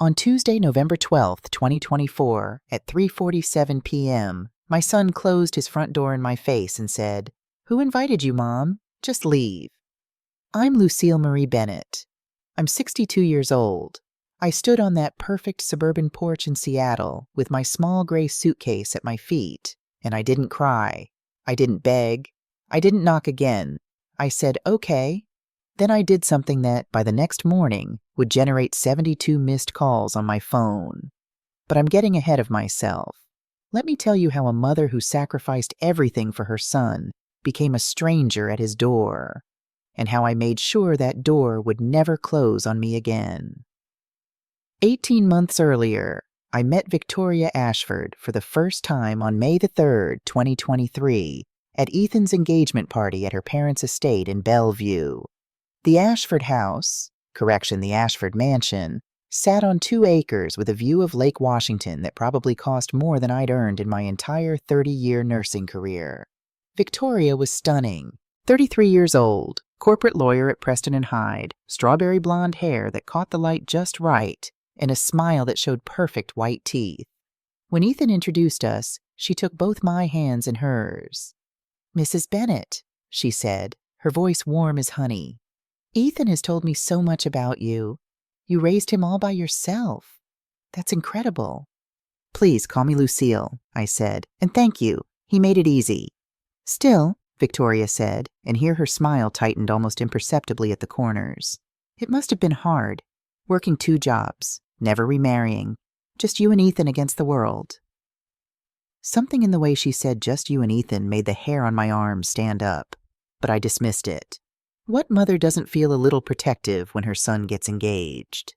On Tuesday, November 12th, 2024, at 3:47 p.m., my son closed his front door in my face and said, "Who invited you, Mom? Just leave." I'm Lucille Marie Bennett. I'm 62 years old. I stood on that perfect suburban porch in Seattle with my small gray suitcase at my feet, and I didn't cry. I didn't beg. I didn't knock again. I said, "Okay." Then I did something that, by the next morning, would generate 72 missed calls on my phone. But I'm getting ahead of myself. Let me tell you how a mother who sacrificed everything for her son became a stranger at his door, and how I made sure that door would never close on me again. 18 months earlier, I met Victoria Ashford for the first time on May the 3rd, 2023, at Ethan's engagement party at her parents' estate in Bellevue. The Ashford house, the Ashford mansion, sat on 2 acres with a view of Lake Washington that probably cost more than I'd earned in my entire 30-year nursing career. Victoria was stunning. 33 years old, corporate lawyer at Preston & Hyde, strawberry blonde hair that caught the light just right, and a smile that showed perfect white teeth. When Ethan introduced us, she took both my hands in hers. "Mrs. Bennett," she said, her voice warm as honey. "Ethan has told me so much about you. You raised him all by yourself. That's incredible." "Please call me Lucille," I said, "and thank you. He made it easy." "Still," Victoria said, and here her smile tightened almost imperceptibly at the corners. "It must have been hard, working 2 jobs, never remarrying, just you and Ethan against the world." Something in the way she said "just you and Ethan" made the hair on my arms stand up, but I dismissed it. What mother doesn't feel a little protective when her son gets engaged?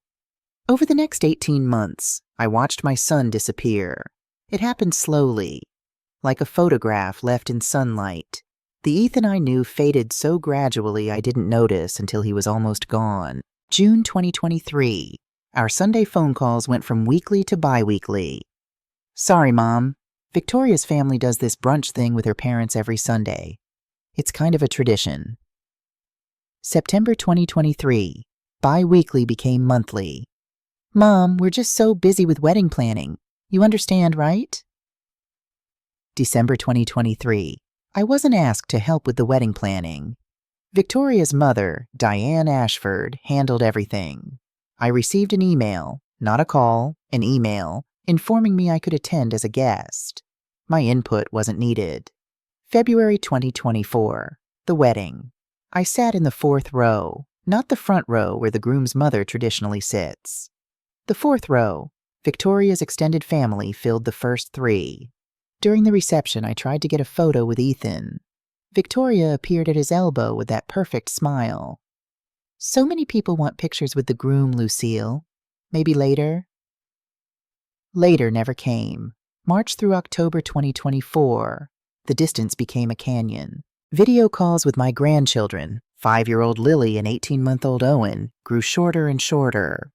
Over the next 18 months, I watched my son disappear. It happened slowly, like a photograph left in sunlight. The Ethan I knew faded so gradually I didn't notice until he was almost gone. June 2023. Our Sunday phone calls went from weekly to bi-weekly. "Sorry, Mom. Victoria's family does this brunch thing with her parents every Sunday. It's kind of a tradition." September 2023. Bi-weekly became monthly. "Mom, we're just so busy with wedding planning. You understand, right?" December 2023. I wasn't asked to help with the wedding planning. Victoria's mother, Diane Ashford, handled everything. I received an email, not a call, an email, informing me I could attend as a guest. My input wasn't needed. February 2024. The wedding. I sat in the 4th row, not the front row where the groom's mother traditionally sits. The 4th row, Victoria's extended family, filled the first 3. During the reception, I tried to get a photo with Ethan. Victoria appeared at his elbow with that perfect smile. "So many people want pictures with the groom, Lucille. Maybe later?" Later never came. March through October 2024. The distance became a canyon. Video calls with my grandchildren, 5-year-old Lily and 18-month-old Owen, grew shorter and shorter.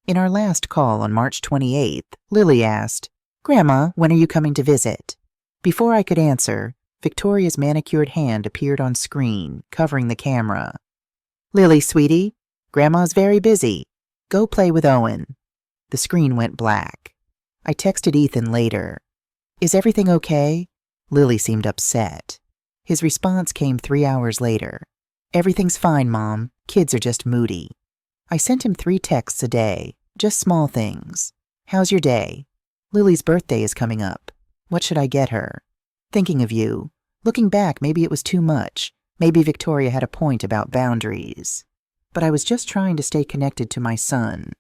In our last call on March 28th, Lily asked, "Grandma, when are you coming to visit?" Before I could answer, Victoria's manicured hand appeared on screen, covering the camera. "Lily, sweetie, Grandma's very busy. Go play with Owen." The screen went black. I texted Ethan later. "Is everything okay?" Lily seemed upset. His response came 3 hours later. "Everything's fine, Mom. Kids are just moody." I sent him 3 texts a day, just small things. "How's your day? Lily's birthday is coming up. What should I get her? Thinking of you. Looking back, maybe it was too much. Maybe Victoria had a point about boundaries. But I was just trying to stay connected to my son."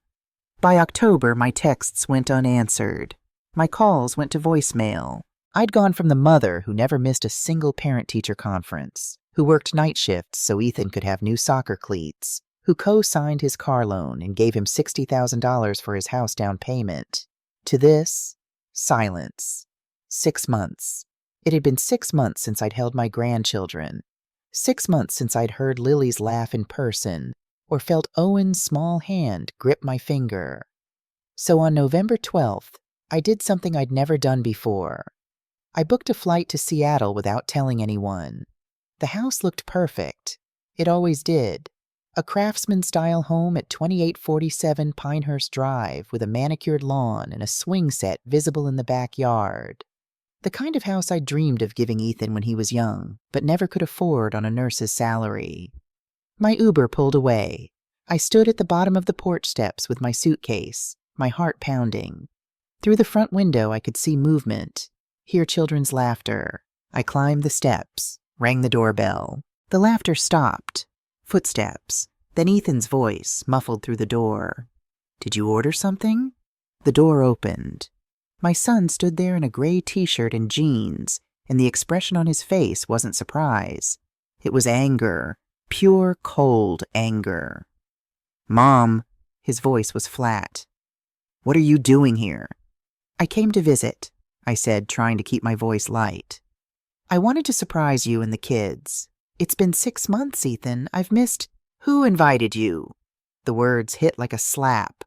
By October, my texts went unanswered. My calls went to voicemail. I'd gone from the mother who never missed a single parent-teacher conference, who worked night shifts so Ethan could have new soccer cleats, who co-signed his car loan and gave him $60,000 for his house down payment, to this, silence. 6 months. It had been 6 months since I'd held my grandchildren. 6 months since I'd heard Lily's laugh in person, or felt Owen's small hand grip my finger. So on November 12th, I did something I'd never done before. I booked a flight to Seattle without telling anyone. The house looked perfect. It always did. A craftsman-style home at 2847 Pinehurst Drive with a manicured lawn and a swing set visible in the backyard. The kind of house I dreamed of giving Ethan when he was young, but never could afford on a nurse's salary. My Uber pulled away. I stood at the bottom of the porch steps with my suitcase, my heart pounding. Through the front window I could see movement, hear children's laughter. I climbed the steps, rang the doorbell. The laughter stopped. Footsteps. Then Ethan's voice, muffled through the door. "Did you order something?" The door opened. My son stood there in a gray t-shirt and jeans, and the expression on his face wasn't surprise. It was anger, pure, cold anger. "Mom," his voice was flat. "What are you doing here?" "I came to visit," I said, trying to keep my voice light. "I wanted to surprise you and the kids. It's been 6 months, Ethan. I've missed—" "Who invited you?" The words hit like a slap.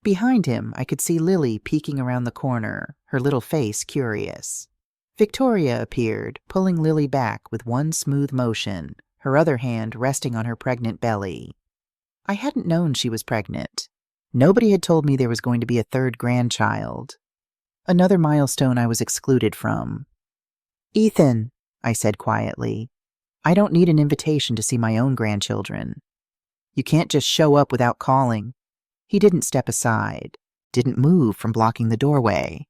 Behind him, I could see Lily peeking around the corner, her little face curious. Victoria appeared, pulling Lily back with one smooth motion, her other hand resting on her pregnant belly. I hadn't known she was pregnant. Nobody had told me there was going to be a third grandchild. Another milestone I was excluded from. "Ethan," I said quietly, "I don't need an invitation to see my own grandchildren. You can't just show up without calling." He didn't step aside, didn't move from blocking the doorway.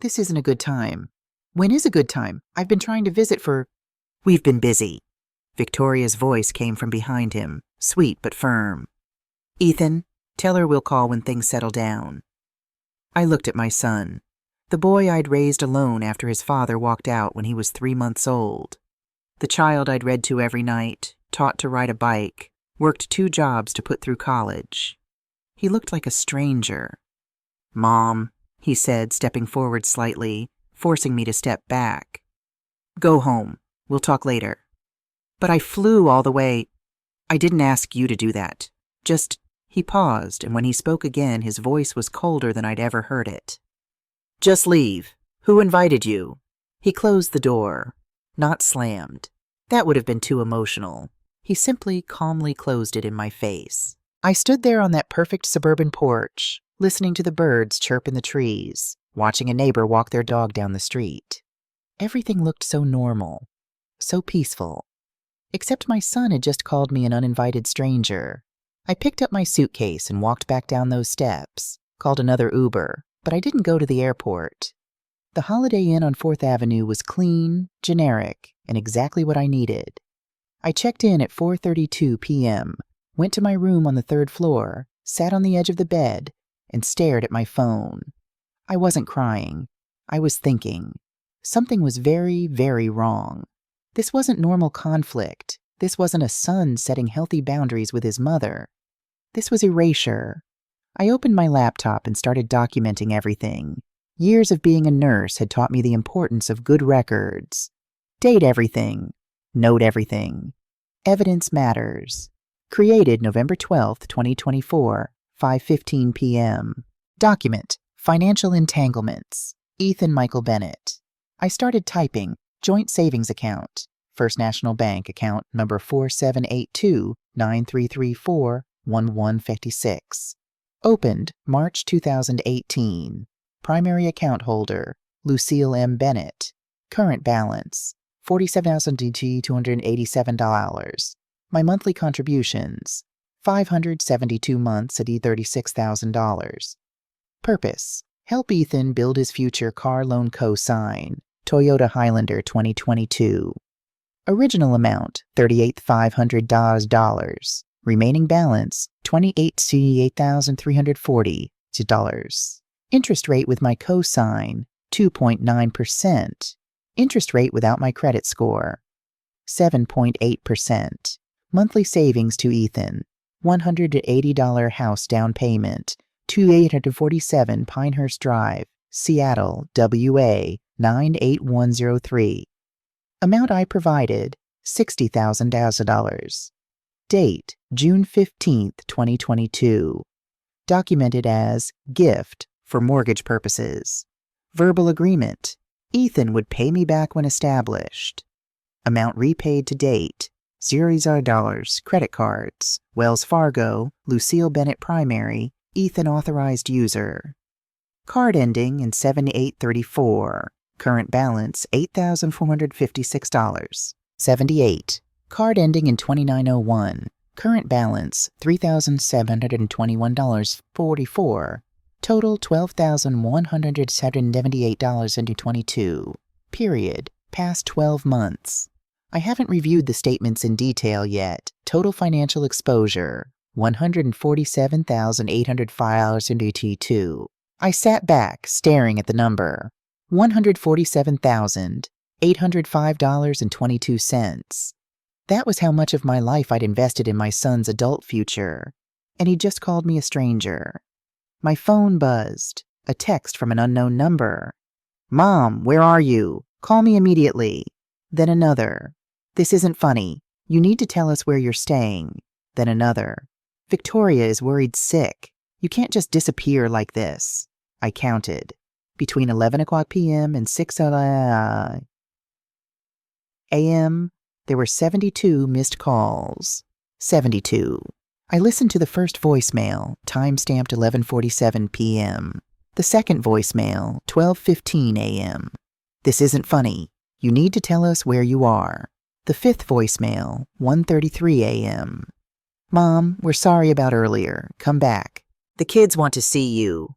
"This isn't a good time." "When is a good time? I've been trying to visit for—" "We've been busy." Victoria's voice came from behind him, sweet but firm. "Ethan, tell her we'll call when things settle down." I looked at my son, the boy I'd raised alone after his father walked out when he was 3 months old. The child I'd read to every night, taught to ride a bike, worked 2 jobs to put through college. He looked like a stranger. "Mom," he said, stepping forward slightly, forcing me to step back. "Go home. We'll talk later." "But I flew all the way—" "I didn't ask you to do that. Just—" He paused, and when he spoke again, his voice was colder than I'd ever heard it. "Just leave. Who invited you?" He closed the door. Not slammed. That would have been too emotional. He simply calmly closed it in my face. I stood there on that perfect suburban porch, listening to the birds chirp in the trees, watching a neighbor walk their dog down the street. Everything looked so normal, so peaceful. Except my son had just called me an uninvited stranger. I picked up my suitcase and walked back down those steps, called another Uber, but I didn't go to the airport. The Holiday Inn on 4th Avenue was clean, generic, and exactly what I needed. I checked in at 4:32 p.m., went to my room on the 3rd floor, sat on the edge of the bed, and stared at my phone. I wasn't crying. I was thinking. Something was very, very wrong. This wasn't normal conflict. This wasn't a son setting healthy boundaries with his mother. This was erasure. I opened my laptop and started documenting everything. Years of being a nurse had taught me the importance of good records. Date everything. Note everything. Evidence matters. Created November 12th, 2024, 5:15 p.m. Document: Financial entanglements. Ethan Michael Bennett. I started typing. Joint savings account. First National Bank account number 4782-9334-1156. Opened March 2018. Primary account holder Lucille M. Bennett. Current balance $47,287. My monthly contributions, 572 months at $36,000. Purpose: help Ethan build his future car loan co-sign, Toyota Highlander 2022. Original amount, $38,500. Remaining balance, $28,340. Interest rate with my co-sign, 2.9%. Interest rate without my credit score, 7.8%. Monthly savings to Ethan, $180 house down payment, 2847 Pinehurst Drive, Seattle, WA 98103. Amount I provided, $60,000. Date, June 15th, 2022. Documented as gift for mortgage purposes. Verbal agreement. Ethan would pay me back when established. Amount repaid to date, $0 credit cards. Wells Fargo, Lucille Bennett primary, Ethan authorized user. Card ending in 7834. Current balance $8,456. 78. Card ending in 2901. Current balance $3,721.44. Total $12,178.22. Period. Past 12 months. I haven't reviewed the statements in detail yet. Total financial exposure $147,805.82. I sat back, staring at the number. $147,805.22. That was how much of my life I'd invested in my son's adult future. And he just called me a stranger. My phone buzzed. A text from an unknown number. "Mom, where are you? Call me immediately." Then another. "This isn't funny. You need to tell us where you're staying." Then another. "Victoria is worried sick. You can't just disappear like this." I counted. Between 11 o'clock p.m. and 6 a.m., there were 72 missed calls. 72. I listened to the first voicemail, time-stamped 11:47 p.m. The second voicemail, 12:15 a.m. "This isn't funny. You need to tell us where you are." The fifth voicemail, 1:33 a.m. "Mom, we're sorry about earlier. Come back. The kids want to see you."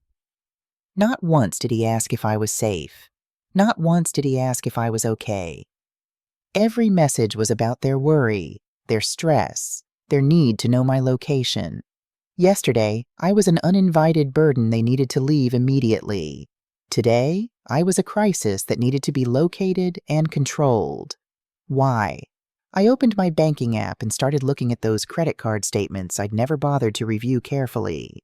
Not once did he ask if I was safe. Not once did he ask if I was okay. Every message was about their worry, their stress, their need to know my location. Yesterday, I was an uninvited burden they needed to leave immediately. Today, I was a crisis that needed to be located and controlled. Why? I opened my banking app and started looking at those credit card statements I'd never bothered to review carefully.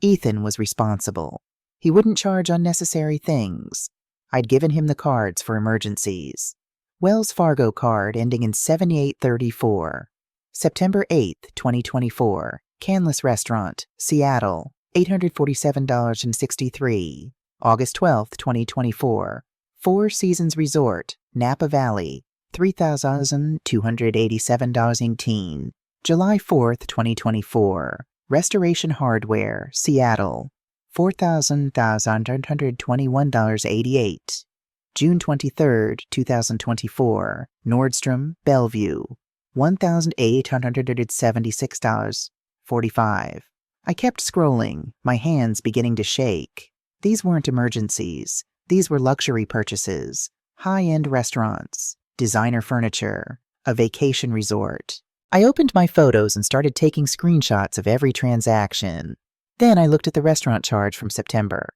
Ethan was responsible. He wouldn't charge unnecessary things. I'd given him the cards for emergencies. Wells Fargo card ending in 7834. September 8th, 2024. Canlis Restaurant, Seattle, $847.63. August 12th, 2024. Four Seasons Resort, Napa Valley, $3,287.18. July 4th, 2024. Restoration Hardware, Seattle, $4,121.88. June 23rd, 2024. Nordstrom, Bellevue, $1,876.45. I kept scrolling, my hands beginning to shake. These weren't emergencies. These were luxury purchases, high-end restaurants, designer furniture, a vacation resort. I opened my photos and started taking screenshots of every transaction. Then I looked at the restaurant charge from September.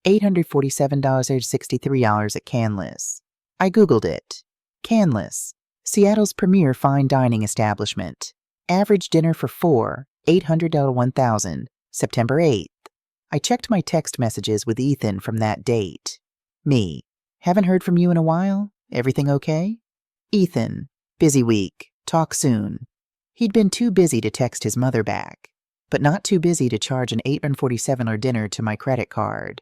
$847.63 at Canlis. I Googled it. Canlis, Seattle's premier fine dining establishment. Average dinner for four, $800 September 8th. I checked my text messages with Ethan from that date. Me, haven't heard from you in a while? Everything okay? Ethan, busy week. Talk soon. He'd been too busy to text his mother back, but not too busy to charge an $847 dinner to my credit card.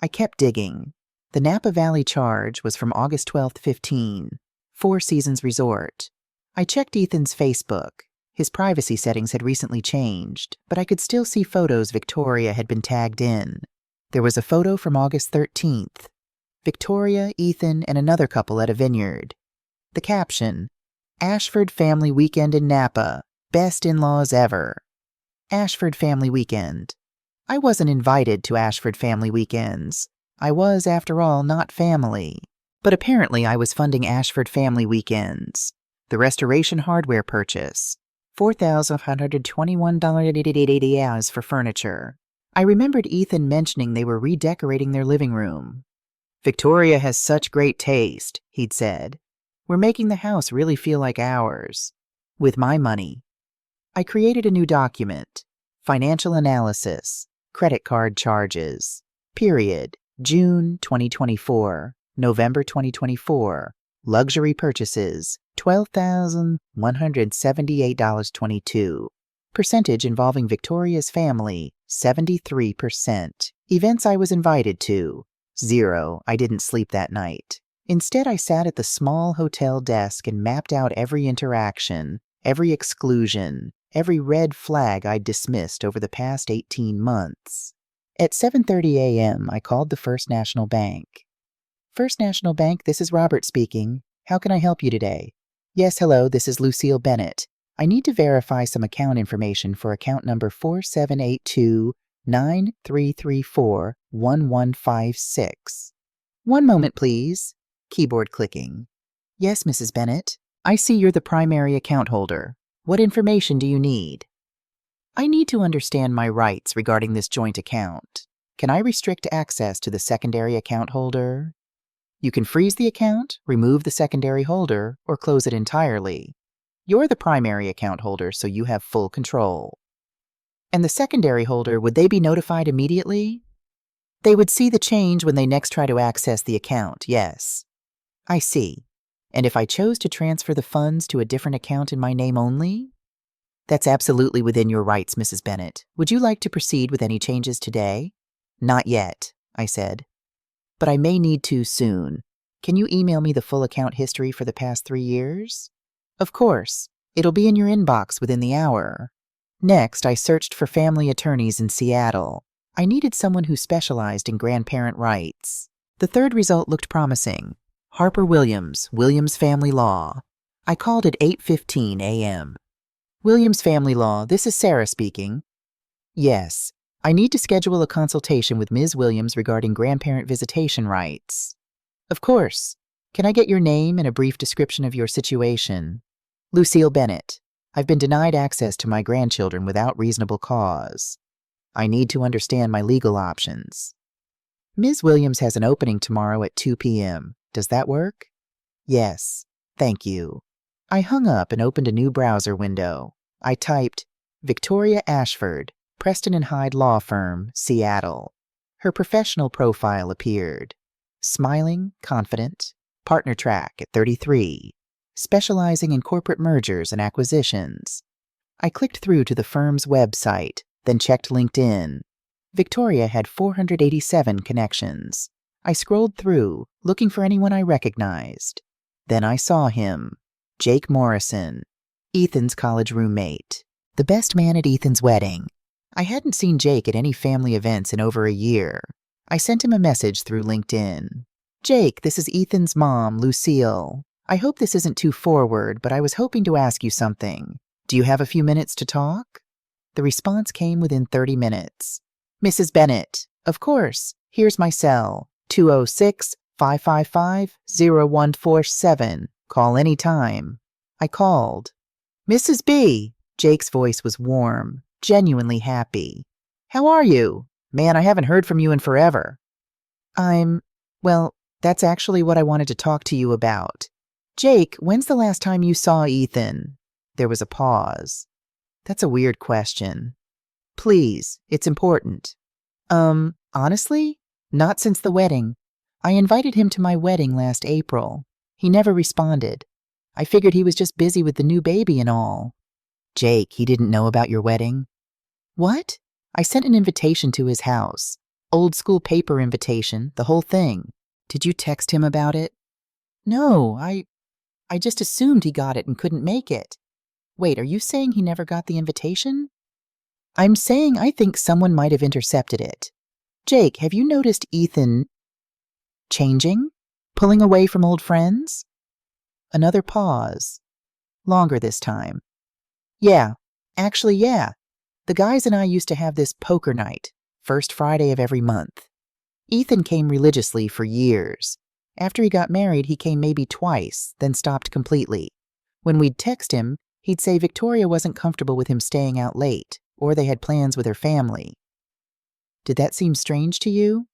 I kept digging. The Napa Valley charge was from August 12th, 15. Four Seasons Resort. I checked Ethan's Facebook. His privacy settings had recently changed, but I could still see photos Victoria had been tagged in. There was a photo from August 13th. Victoria, Ethan, and another couple at a vineyard. The caption, Ashford Family Weekend in Napa. Best in-laws ever. Ashford Family Weekend. I wasn't invited to Ashford Family Weekends. I was, after all, not family. But apparently I was funding Ashford Family Weekends. The restoration hardware purchase. $4,121.88 for furniture. I remembered Ethan mentioning they were redecorating their living room. Victoria has such great taste, he'd said. We're making the house really feel like ours. With my money. I created a new document. Financial analysis. Credit card charges. Period. June 2024. November 2024. Luxury purchases. $12,178.22. Percentage involving Victoria's family. 73%. Events I was invited to. 0. I didn't sleep that night. Instead, I sat at the small hotel desk and mapped out every interaction. every exclusion, every red flag I'd dismissed over the past 18 months. At 7:30 a.m., I called the First National Bank. First National Bank, this is Robert speaking. How can I help you today? Yes, hello, this is Lucille Bennett. I need to verify some account information for account number 4782-9334-1156. One moment, please. Keyboard clicking. Yes, Mrs. Bennett. I see you're the primary account holder. What information do you need? I need to understand my rights regarding this joint account. Can I restrict access to the secondary account holder? You can freeze the account, remove the secondary holder, or close it entirely. You're the primary account holder, so you have full control. And the secondary holder, would they be notified immediately? They would see the change when they next try to access the account, yes. I see. And if I chose to transfer the funds to a different account in my name only? That's absolutely within your rights, Mrs. Bennett. Would you like to proceed with any changes today? Not yet, I said. But I may need to soon. Can you email me the full account history for the past 3 years? Of course. It'll be in your inbox within the hour. Next, I searched for family attorneys in Seattle. I needed someone who specialized in grandparent rights. The third result looked promising. Harper Williams, Williams Family Law. I called at 8:15 a.m. Williams Family Law, this is Sarah speaking. Yes, I need to schedule a consultation with Ms. Williams regarding grandparent visitation rights. Of course. Can I get your name and a brief description of your situation? Lucille Bennett. I've been denied access to my grandchildren without reasonable cause. I need to understand my legal options. Ms. Williams has an opening tomorrow at 2 p.m. Does that work? Yes, thank you. I hung up and opened a new browser window. I typed, Victoria Ashford, Preston and Hyde Law Firm, Seattle. Her professional profile appeared. Smiling, confident, partner track at 33, specializing in corporate mergers and acquisitions. I clicked through to the firm's website, then checked LinkedIn. Victoria had 487 connections. I scrolled through, looking for anyone I recognized. Then I saw him. Jake Morrison, Ethan's college roommate, the best man at Ethan's wedding. I hadn't seen Jake at any family events in over a year. I sent him a message through LinkedIn. Jake, this is Ethan's mom, Lucille. I hope this isn't too forward, but I was hoping to ask you something. Do you have a few minutes to talk? The response came within 30 minutes. Mrs. Bennett, of course. Here's my cell, 206-555-0147. Call any time. I called. Mrs. B. Jake's voice was warm, genuinely happy. How are you? Man, I haven't heard from you in forever. Well, that's actually what I wanted to talk to you about. Jake, when's the last time you saw Ethan? There was a pause. That's a weird question. Please, it's important. Honestly? Not since the wedding. I invited him to my wedding last April. He never responded. I figured he was just busy with the new baby and all. Jake, he didn't know about your wedding? What? I sent an invitation to his house. Old school paper invitation, the whole thing. Did you text him about it? No, I just assumed he got it and couldn't make it. Wait, are you saying he never got the invitation? I'm saying I think someone might have intercepted it. Jake, have you noticed Ethan changing? Pulling away from old friends? Another pause. Longer this time. Yeah. The guys and I used to have this poker night, first Friday of every month. Ethan came religiously for years. After he got married, he came maybe twice, then stopped completely. When we'd text him, he'd say Victoria wasn't comfortable with him staying out late, or they had plans with her family. Did that seem strange to you?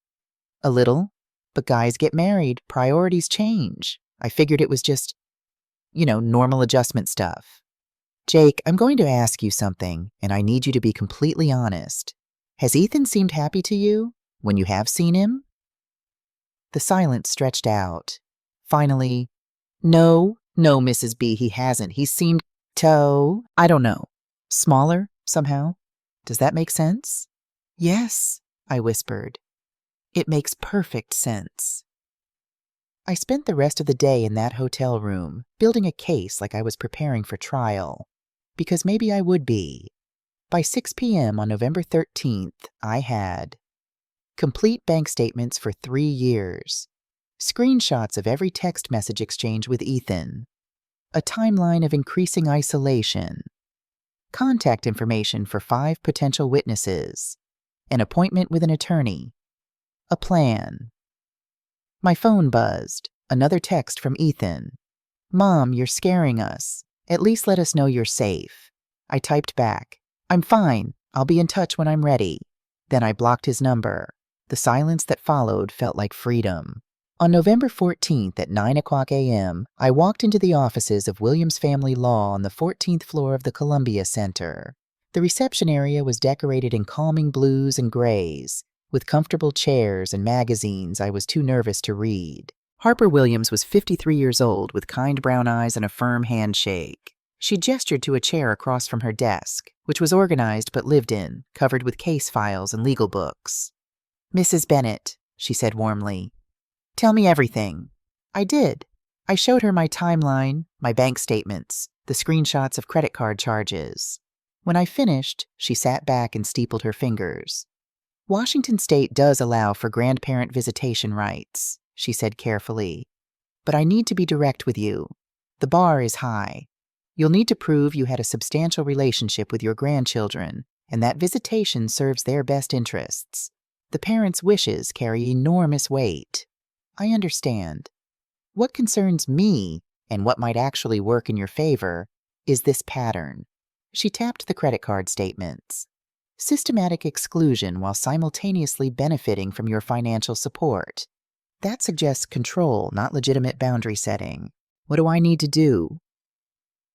A little. But guys get married, priorities change. I figured it was just, normal adjustment stuff. Jake, I'm going to ask you something, and I need you to be completely honest. Has Ethan seemed happy to you when you have seen him? The silence stretched out. Finally, No, Mrs. B, he hasn't. He seemed I don't know, smaller somehow. Does that make sense? Yes, I whispered. It makes perfect sense. I spent the rest of the day in that hotel room, building a case like I was preparing for trial. because maybe I would be. By 6 p.m. on November 13th, I had complete bank statements for 3 years, screenshots of every text message exchange with Ethan, a timeline of increasing isolation, contact information for 5 potential witnesses, an appointment with an attorney, a plan. My phone buzzed, another text from Ethan. "Mom, you're scaring us. At least let us know you're safe." I typed back, "I'm fine. I'll be in touch when I'm ready." Then I blocked his number. The silence that followed felt like freedom. On November 14th at 9:00 a.m., I walked into the offices of Williams Family Law on the 14th floor of the Columbia Center. The reception area was decorated in calming blues and grays, with comfortable chairs and magazines I was too nervous to read. Harper Williams was 53 years old with kind brown eyes and a firm handshake. She gestured to a chair across from her desk, which was organized but lived in, covered with case files and legal books. "Mrs. Bennett," she said warmly, "tell me everything." I did. I showed her my timeline, my bank statements, the screenshots of credit card charges. When I finished, she sat back and steepled her fingers. "Washington State does allow for grandparent visitation rights," she said carefully. "But I need to be direct with you. The bar is high. You'll need to prove you had a substantial relationship with your grandchildren, and that visitation serves their best interests. The parents' wishes carry enormous weight. I understand. What concerns me, and what might actually work in your favor, is this pattern." She tapped the credit card statements. "Systematic exclusion while simultaneously benefiting from your financial support. That suggests control, not legitimate boundary setting. What do I need to do?"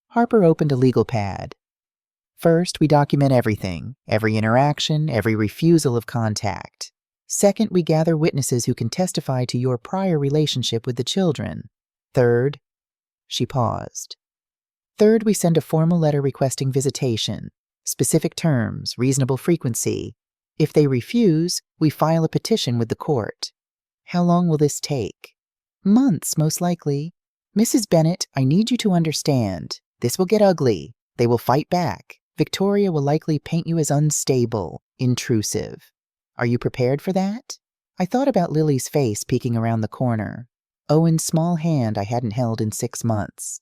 Harper opened a legal pad. "First, we document everything, every interaction, every refusal of contact. Second, we gather witnesses who can testify to your prior relationship with the children. Third," she paused. "Third, we send a formal letter requesting visitation, specific terms, reasonable frequency. If they refuse, we file a petition with the court." "How long will this take?" "Months, most likely. Mrs. Bennett, I need you to understand. This will get ugly. They will fight back. Victoria will likely paint you as unstable, intrusive. Are you prepared for that?" I thought about Lily's face peeking around the corner. Owen's small hand I hadn't held in 6 months.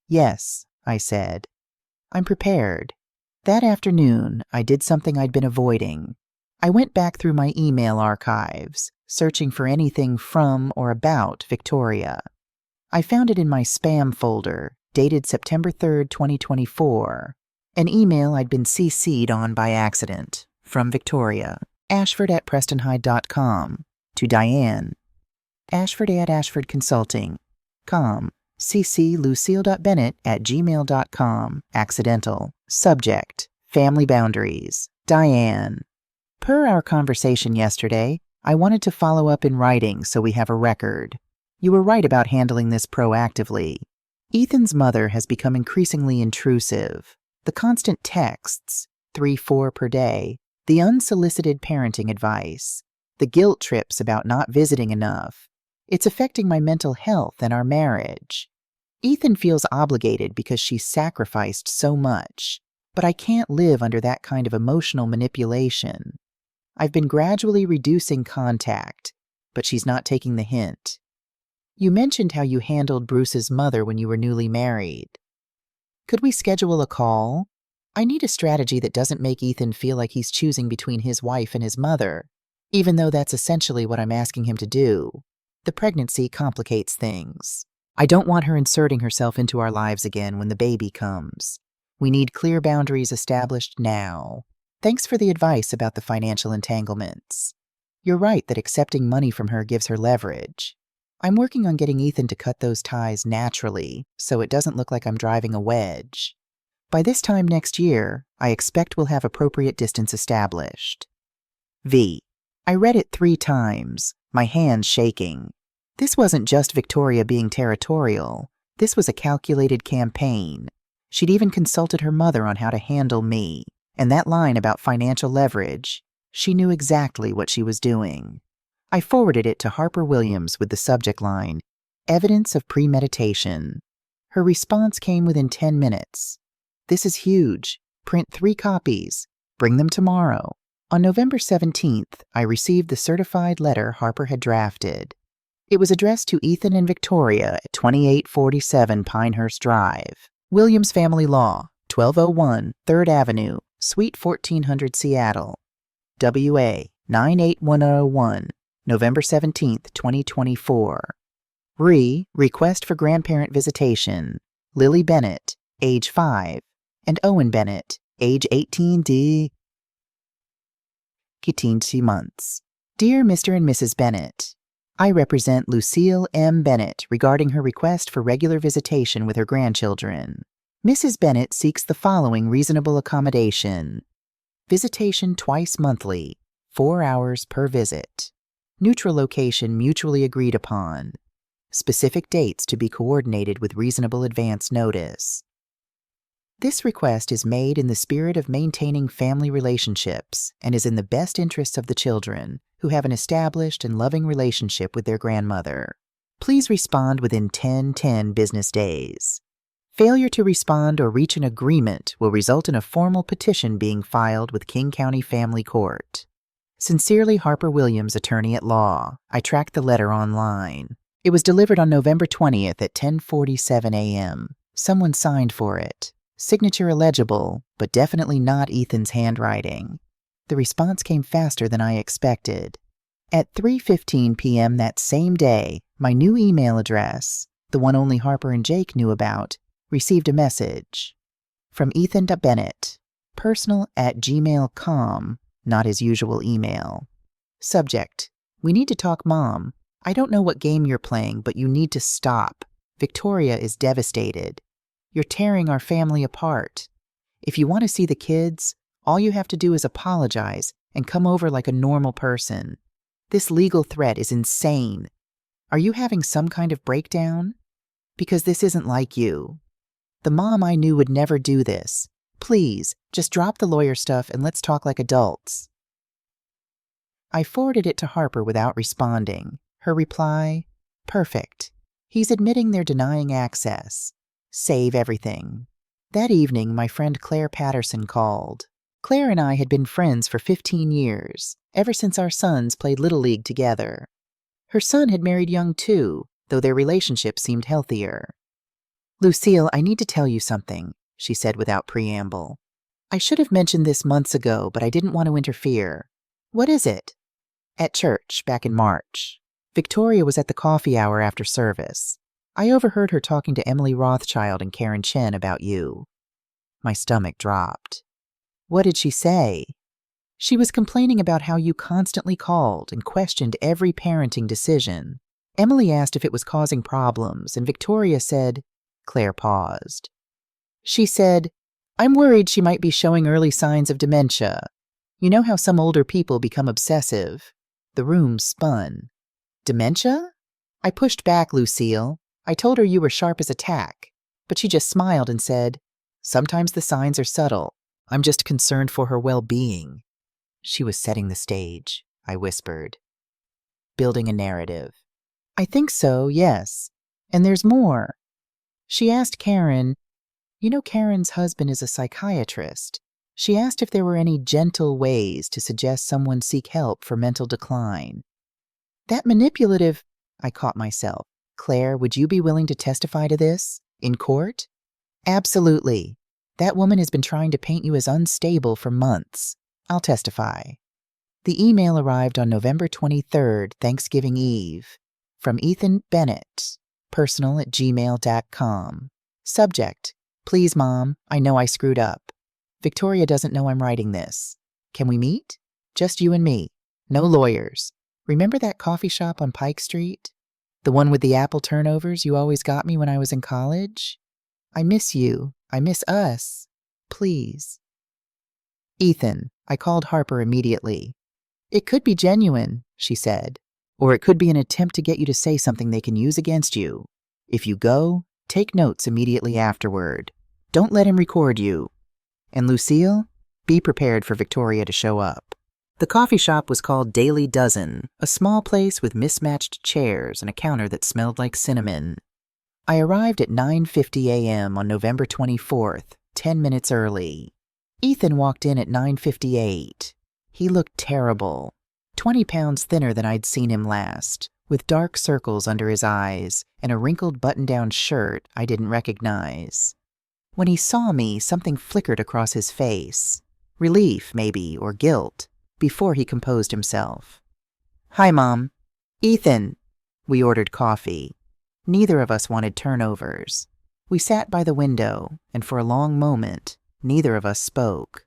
"Yes," I said. "I'm prepared." That afternoon, I did something I'd been avoiding. I went back through my email archives, searching for anything from or about Victoria. I found it in my spam folder, dated September 3rd, 2024, an email I'd been CC'd on by accident, from Victoria, ashford@prestonhyde.com, to Diane, ashford@ashfordconsulting.com, cc lucille.bennett@gmail.com, accidental, subject, family boundaries, Diane. Per our conversation yesterday, I wanted to follow up in writing so we have a record. You were right about handling this proactively. Ethan's mother has become increasingly intrusive. The constant texts, 3-4 per day, the unsolicited parenting advice, the guilt trips about not visiting enough. It's affecting my mental health and our marriage. Ethan feels obligated because she's sacrificed so much, but I can't live under that kind of emotional manipulation. I've been gradually reducing contact, but she's not taking the hint. You mentioned how you handled Bruce's mother when you were newly married. Could we schedule a call? I need a strategy that doesn't make Ethan feel like he's choosing between his wife and his mother, even though that's essentially what I'm asking him to do. The pregnancy complicates things. I don't want her inserting herself into our lives again when the baby comes. We need clear boundaries established now. Thanks for the advice about the financial entanglements. You're right that accepting money from her gives her leverage. I'm working on getting Ethan to cut those ties naturally, so it doesn't look like I'm driving a wedge. By this time next year, I expect we'll have appropriate distance established. V. I read it 3 times, my hands shaking. This wasn't just Victoria being territorial. This was a calculated campaign. She'd even consulted her mother on how to handle me. And that line about financial leverage, she knew exactly what she was doing. I forwarded it to Harper Williams with the subject line, "Evidence of premeditation." Her response came within 10 minutes. This is huge. Print 3 copies. Bring them tomorrow. On November 17th, I received the certified letter Harper had drafted. It was addressed to Ethan and Victoria at 2847 Pinehurst Drive, Williams Family Law, 1201 3rd Avenue, Suite 1400, Seattle. WA 98101, November 17th, 2024. Request for grandparent visitation. Lily Bennett, age 5, and Owen Bennett, age 18 months. Dear Mr. and Mrs. Bennett, I represent Lucille M. Bennett regarding her request for regular visitation with her grandchildren. Mrs. Bennett seeks the following reasonable accommodation. Visitation twice monthly, 4 hours per visit. Neutral location mutually agreed upon. Specific dates to be coordinated with reasonable advance notice. This request is made in the spirit of maintaining family relationships and is in the best interests of the children, who have an established and loving relationship with their grandmother. Please respond within 10 business days. Failure to respond or reach an agreement will result in a formal petition being filed with King County Family Court. Sincerely, Harper Williams, Attorney at Law. I tracked the letter online. It was delivered on November 20th at 10:47 a.m. Someone signed for it. Signature illegible, but definitely not Ethan's handwriting. The response came faster than I expected. At 3:15 p.m. that same day, my new email address, the one only Harper and Jake knew about, received a message. From Ethan Bennett, personal@gmail.com, not his usual email. Subject, we need to talk, Mom. I don't know what game you're playing, but you need to stop. Victoria is devastated. You're tearing our family apart. If you want to see the kids, all you have to do is apologize and come over like a normal person. This legal threat is insane. Are you having some kind of breakdown? Because this isn't like you. The mom I knew would never do this. Please, just drop the lawyer stuff and let's talk like adults. I forwarded it to Harper without responding. Her reply, perfect. He's admitting they're denying access. Save everything. That evening, my friend Claire Patterson called. Claire and I had been friends for 15 years, ever since our sons played Little League together. Her son had married young too, though their relationship seemed healthier. Lucille, I need to tell you something, she said without preamble. I should have mentioned this months ago, but I didn't want to interfere. What is it? At church, back in March. Victoria was at the coffee hour after service. I overheard her talking to Emily Rothschild and Karen Chen about you. My stomach dropped. What did she say? She was complaining about how you constantly called and questioned every parenting decision. Emily asked if it was causing problems, and Victoria said, Claire paused. She said, I'm worried she might be showing early signs of dementia. You know how some older people become obsessive. The room spun. Dementia? I pushed back, Lucille. I told her you were sharp as a tack, but she just smiled and said, sometimes the signs are subtle. I'm just concerned for her well-being. She was setting the stage, I whispered. Building a narrative. I think so, yes. And there's more. She asked Karen, you know Karen's husband is a psychiatrist. She asked if there were any gentle ways to suggest someone seek help for mental decline. That manipulative, I caught myself. Claire, would you be willing to testify to this? In court? Absolutely. That woman has been trying to paint you as unstable for months. I'll testify. The email arrived on November 23rd, Thanksgiving Eve, from Ethan Bennett, personal@gmail.com. Subject, please, Mom, I know I screwed up. Victoria doesn't know I'm writing this. Can we meet? Just you and me. No lawyers. Remember that coffee shop on Pike Street? The one with the apple turnovers you always got me when I was in college? I miss you. I miss us. Please. Ethan, I called Harper immediately. It could be genuine, she said, or it could be an attempt to get you to say something they can use against you. If you go, take notes immediately afterward. Don't let him record you. And Lucille, be prepared for Victoria to show up. The coffee shop was called Daily Dozen, a small place with mismatched chairs and a counter that smelled like cinnamon. I arrived at 9:50 a.m. on November 24th, 10 minutes early. Ethan walked in at 9:58. He looked terrible, 20 pounds thinner than I'd seen him last, with dark circles under his eyes and a wrinkled button-down shirt I didn't recognize. When he saw me, something flickered across his face. Relief, maybe, or guilt, before he composed himself. "Hi, Mom." "Ethan." We ordered coffee. Neither of us wanted turnovers. We sat by the window, and for a long moment, neither of us spoke.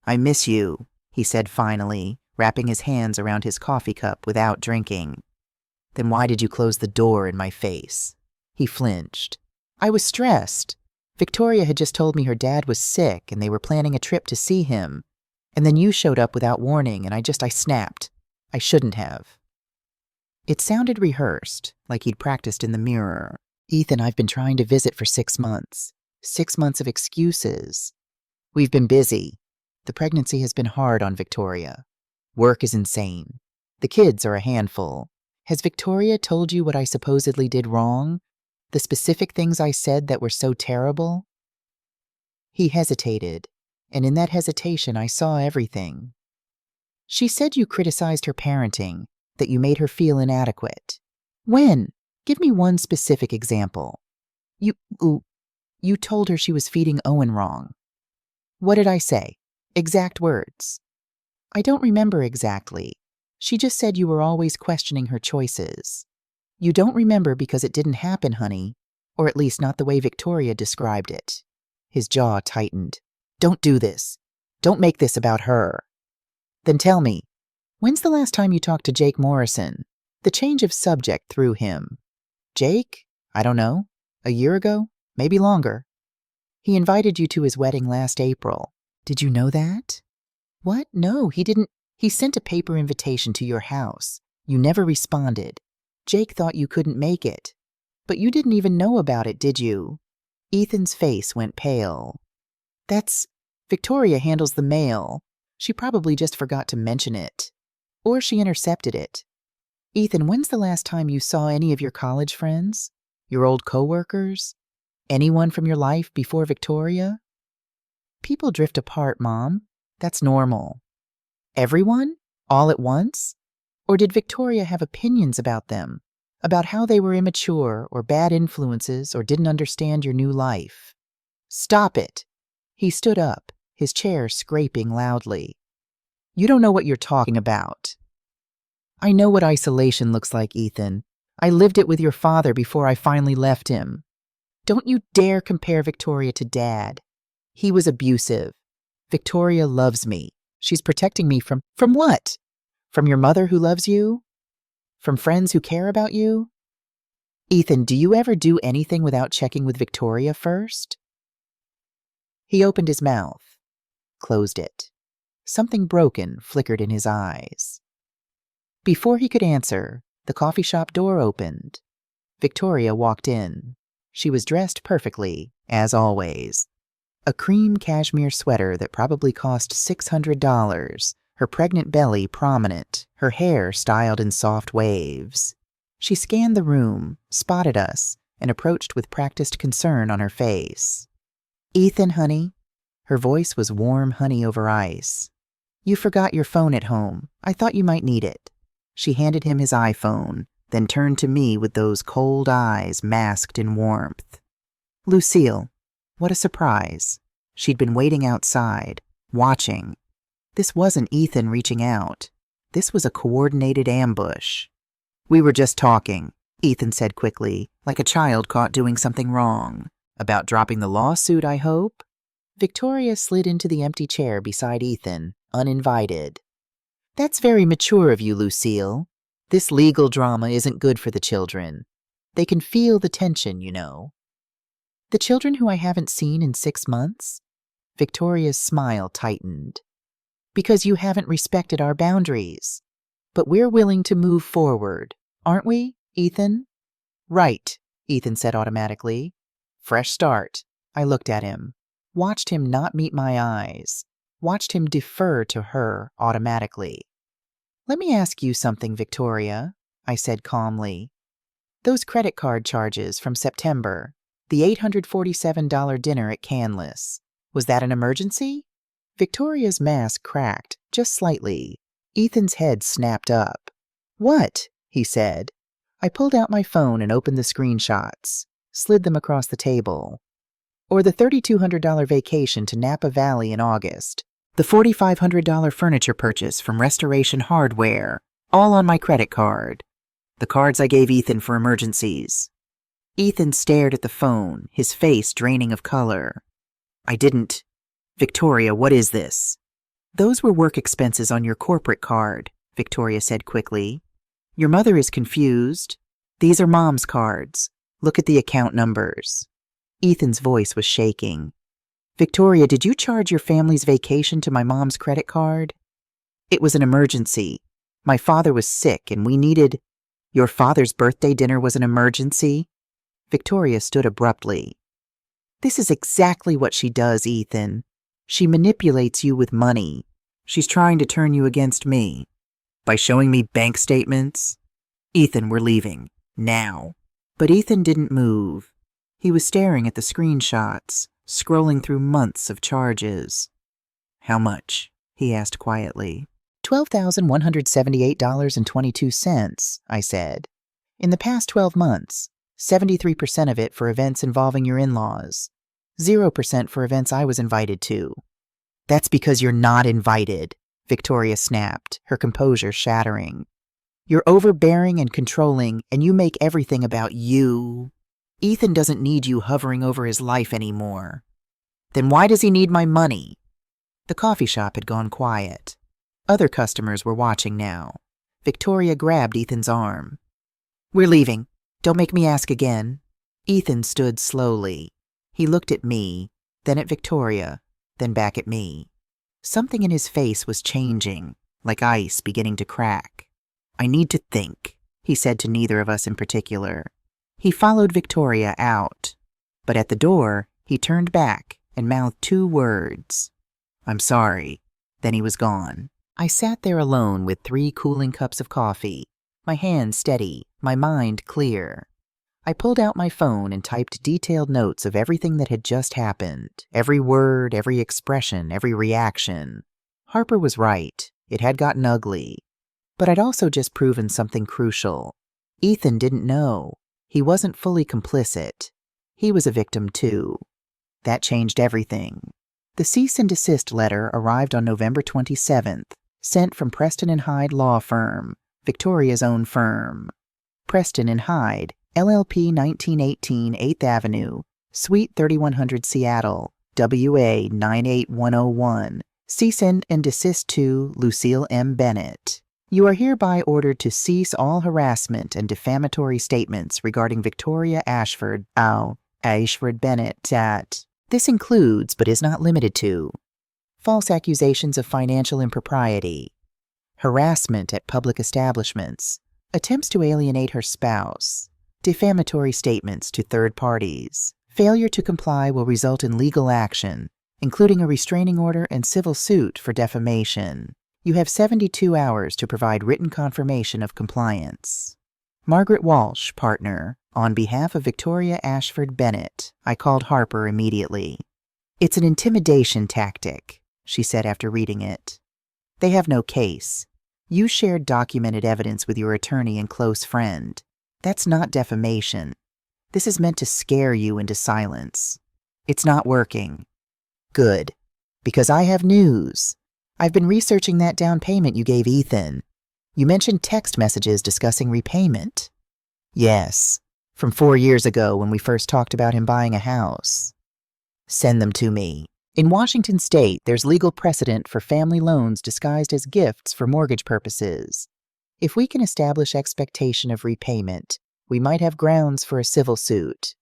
"I miss you," he said finally, wrapping his hands around his coffee cup without drinking. "Then why did you close the door in my face?" He flinched. "I was stressed. Victoria had just told me her dad was sick and they were planning a trip to see him. And then you showed up without warning and I snapped. I shouldn't have." It sounded rehearsed, like he'd practiced in the mirror. "Ethan, I've been trying to visit for 6 months. 6 months of excuses. We've been busy. The pregnancy has been hard on Victoria. Work is insane. The kids are a handful. Has Victoria told you what I supposedly did wrong? The specific things I said that were so terrible?" He hesitated, and in that hesitation I saw everything. "She said you criticized her parenting, that you made her feel inadequate. When? Give me one specific example." You told her she was feeding Owen wrong." "What did I say? Exact words." "I don't remember exactly. She just said you were always questioning her choices. You don't remember because it didn't happen, honey, or at least not the way Victoria described it." His jaw tightened. "Don't do this. Don't make this about her." "Then tell me, when's the last time you talked to Jake Morrison?" The change of subject threw him. "Jake? I don't know. A year ago? Maybe longer." "He invited you to his wedding last April. Did you know that?" "What? No, he didn't. He sent a paper invitation to your house. You never responded. Jake thought you couldn't make it. But you didn't even know about it, did you?" Ethan's face went pale. Victoria handles the mail. She probably just forgot to mention it. Or she intercepted it. Ethan, when's the last time you saw any of your college friends? Your old coworkers? Anyone from your life before Victoria?" "People drift apart, Mom. That's normal." "Everyone? All at once? Or did Victoria have opinions about them? About how they were immature or bad influences or didn't understand your new life?" "Stop it!" He stood up, his chair scraping loudly. "You don't know what you're talking about." "I know what isolation looks like, Ethan. I lived it with your father before I finally left him. Don't you dare compare Victoria to Dad. He was abusive. Victoria loves me. She's protecting me from what? From your mother who loves you? From friends who care about you? Ethan, do you ever do anything without checking with Victoria first?" He opened his mouth, closed it. Something broken flickered in his eyes. Before he could answer, the coffee shop door opened. Victoria walked in. She was dressed perfectly, as always. A cream cashmere sweater that probably cost $600, her pregnant belly prominent, her hair styled in soft waves. She scanned the room, spotted us, and approached with practiced concern on her face. "Ethan, honey." Her voice was warm honey over ice. "You forgot your phone at home. I thought you might need it." She handed him his iPhone, then turned to me with those cold eyes masked in warmth. "Lucille, what a surprise." She'd been waiting outside, watching. This wasn't Ethan reaching out. This was a coordinated ambush. "We were just talking," Ethan said quickly, like a child caught doing something wrong. "About dropping the lawsuit, I hope?" Victoria slid into the empty chair beside Ethan, uninvited. "That's very mature of you, Lucille. This legal drama isn't good for the children. They can feel the tension, you know." "The children who I haven't seen in 6 months?" Victoria's smile tightened. "Because you haven't respected our boundaries. But we're willing to move forward, aren't we, Ethan?" "Right," Ethan said automatically. "Fresh start." I looked at him, watched him not meet my eyes, watched him defer to her automatically. "Let me ask you something, Victoria," I said calmly. "Those credit card charges from September, the $847 dinner at Canlis, Was that an emergency? Victoria's mask cracked, just slightly. Ethan's head snapped up. What? He said. I pulled out my phone and opened the screenshots, slid them across the table. Or the $3,200 vacation to Napa Valley in August. The $4,500 furniture purchase from Restoration Hardware, all on my credit card. The cards I gave Ethan for emergencies. Ethan stared at the phone, his face draining of color. I didn't. Victoria, what is this? Those were work expenses on your corporate card, Victoria said quickly. Your mother is confused. These are Mom's cards. Look at the account numbers. Ethan's voice was shaking. Victoria, did you charge your family's vacation to my mom's credit card? It was an emergency. My father was sick and we needed... Your father's birthday dinner was an emergency? Victoria stood abruptly. This is exactly what she does, Ethan. She manipulates you with money. She's trying to turn you against me. By showing me bank statements? Ethan, we're leaving. Now. But Ethan didn't move. He was staring at the screenshots, scrolling through months of charges. How much? He asked quietly. $12,178.22, I said. In the past 12 months, 73% of it for events involving your in-laws. 0% for events I was invited to. That's because you're not invited, Victoria snapped, her composure shattering. You're overbearing and controlling, and you make everything about you. Ethan doesn't need you hovering over his life anymore. Then why does he need my money? The coffee shop had gone quiet. Other customers were watching now. Victoria grabbed Ethan's arm. We're leaving. Don't make me ask again. Ethan stood slowly. He looked at me, then at Victoria, then back at me. Something in his face was changing, like ice beginning to crack. I need to think, he said to neither of us in particular. He followed Victoria out, but at the door, he turned back and mouthed 2 words. I'm sorry. Then he was gone. I sat there alone with 3 cooling cups of coffee, my hands steady, my mind clear. I pulled out my phone and typed detailed notes of everything that had just happened, every word, every expression, every reaction. Harper was right. It had gotten ugly. But I'd also just proven something crucial. Ethan didn't know. He wasn't fully complicit. He was a victim too. That changed everything. The cease and desist letter arrived on November 27th, sent from Preston and Hyde Law Firm, Victoria's own firm. Preston and Hyde, LLP 1918 8th Avenue, Suite 3100 Seattle, WA 98101. Cease and desist to Lucille M. Bennett. You are hereby ordered to cease all harassment and defamatory statements regarding Victoria Ashford Bennett at... This includes, but is not limited to, false accusations of financial impropriety, harassment at public establishments, attempts to alienate her spouse, defamatory statements to third parties. Failure to comply will result in legal action, including a restraining order and civil suit for defamation. You have 72 hours to provide written confirmation of compliance. Margaret Walsh, partner, on behalf of Victoria Ashford Bennett. I called Harper immediately. It's an intimidation tactic, she said after reading it. They have no case. You shared documented evidence with your attorney and close friend. That's not defamation. This is meant to scare you into silence. It's not working. Good, because I have news. I've been researching that down payment you gave Ethan. You mentioned text messages discussing repayment. Yes, from 4 years ago when we first talked about him buying a house. Send them to me. In Washington State, there's legal precedent for family loans disguised as gifts for mortgage purposes. If we can establish expectation of repayment, we might have grounds for a civil suit.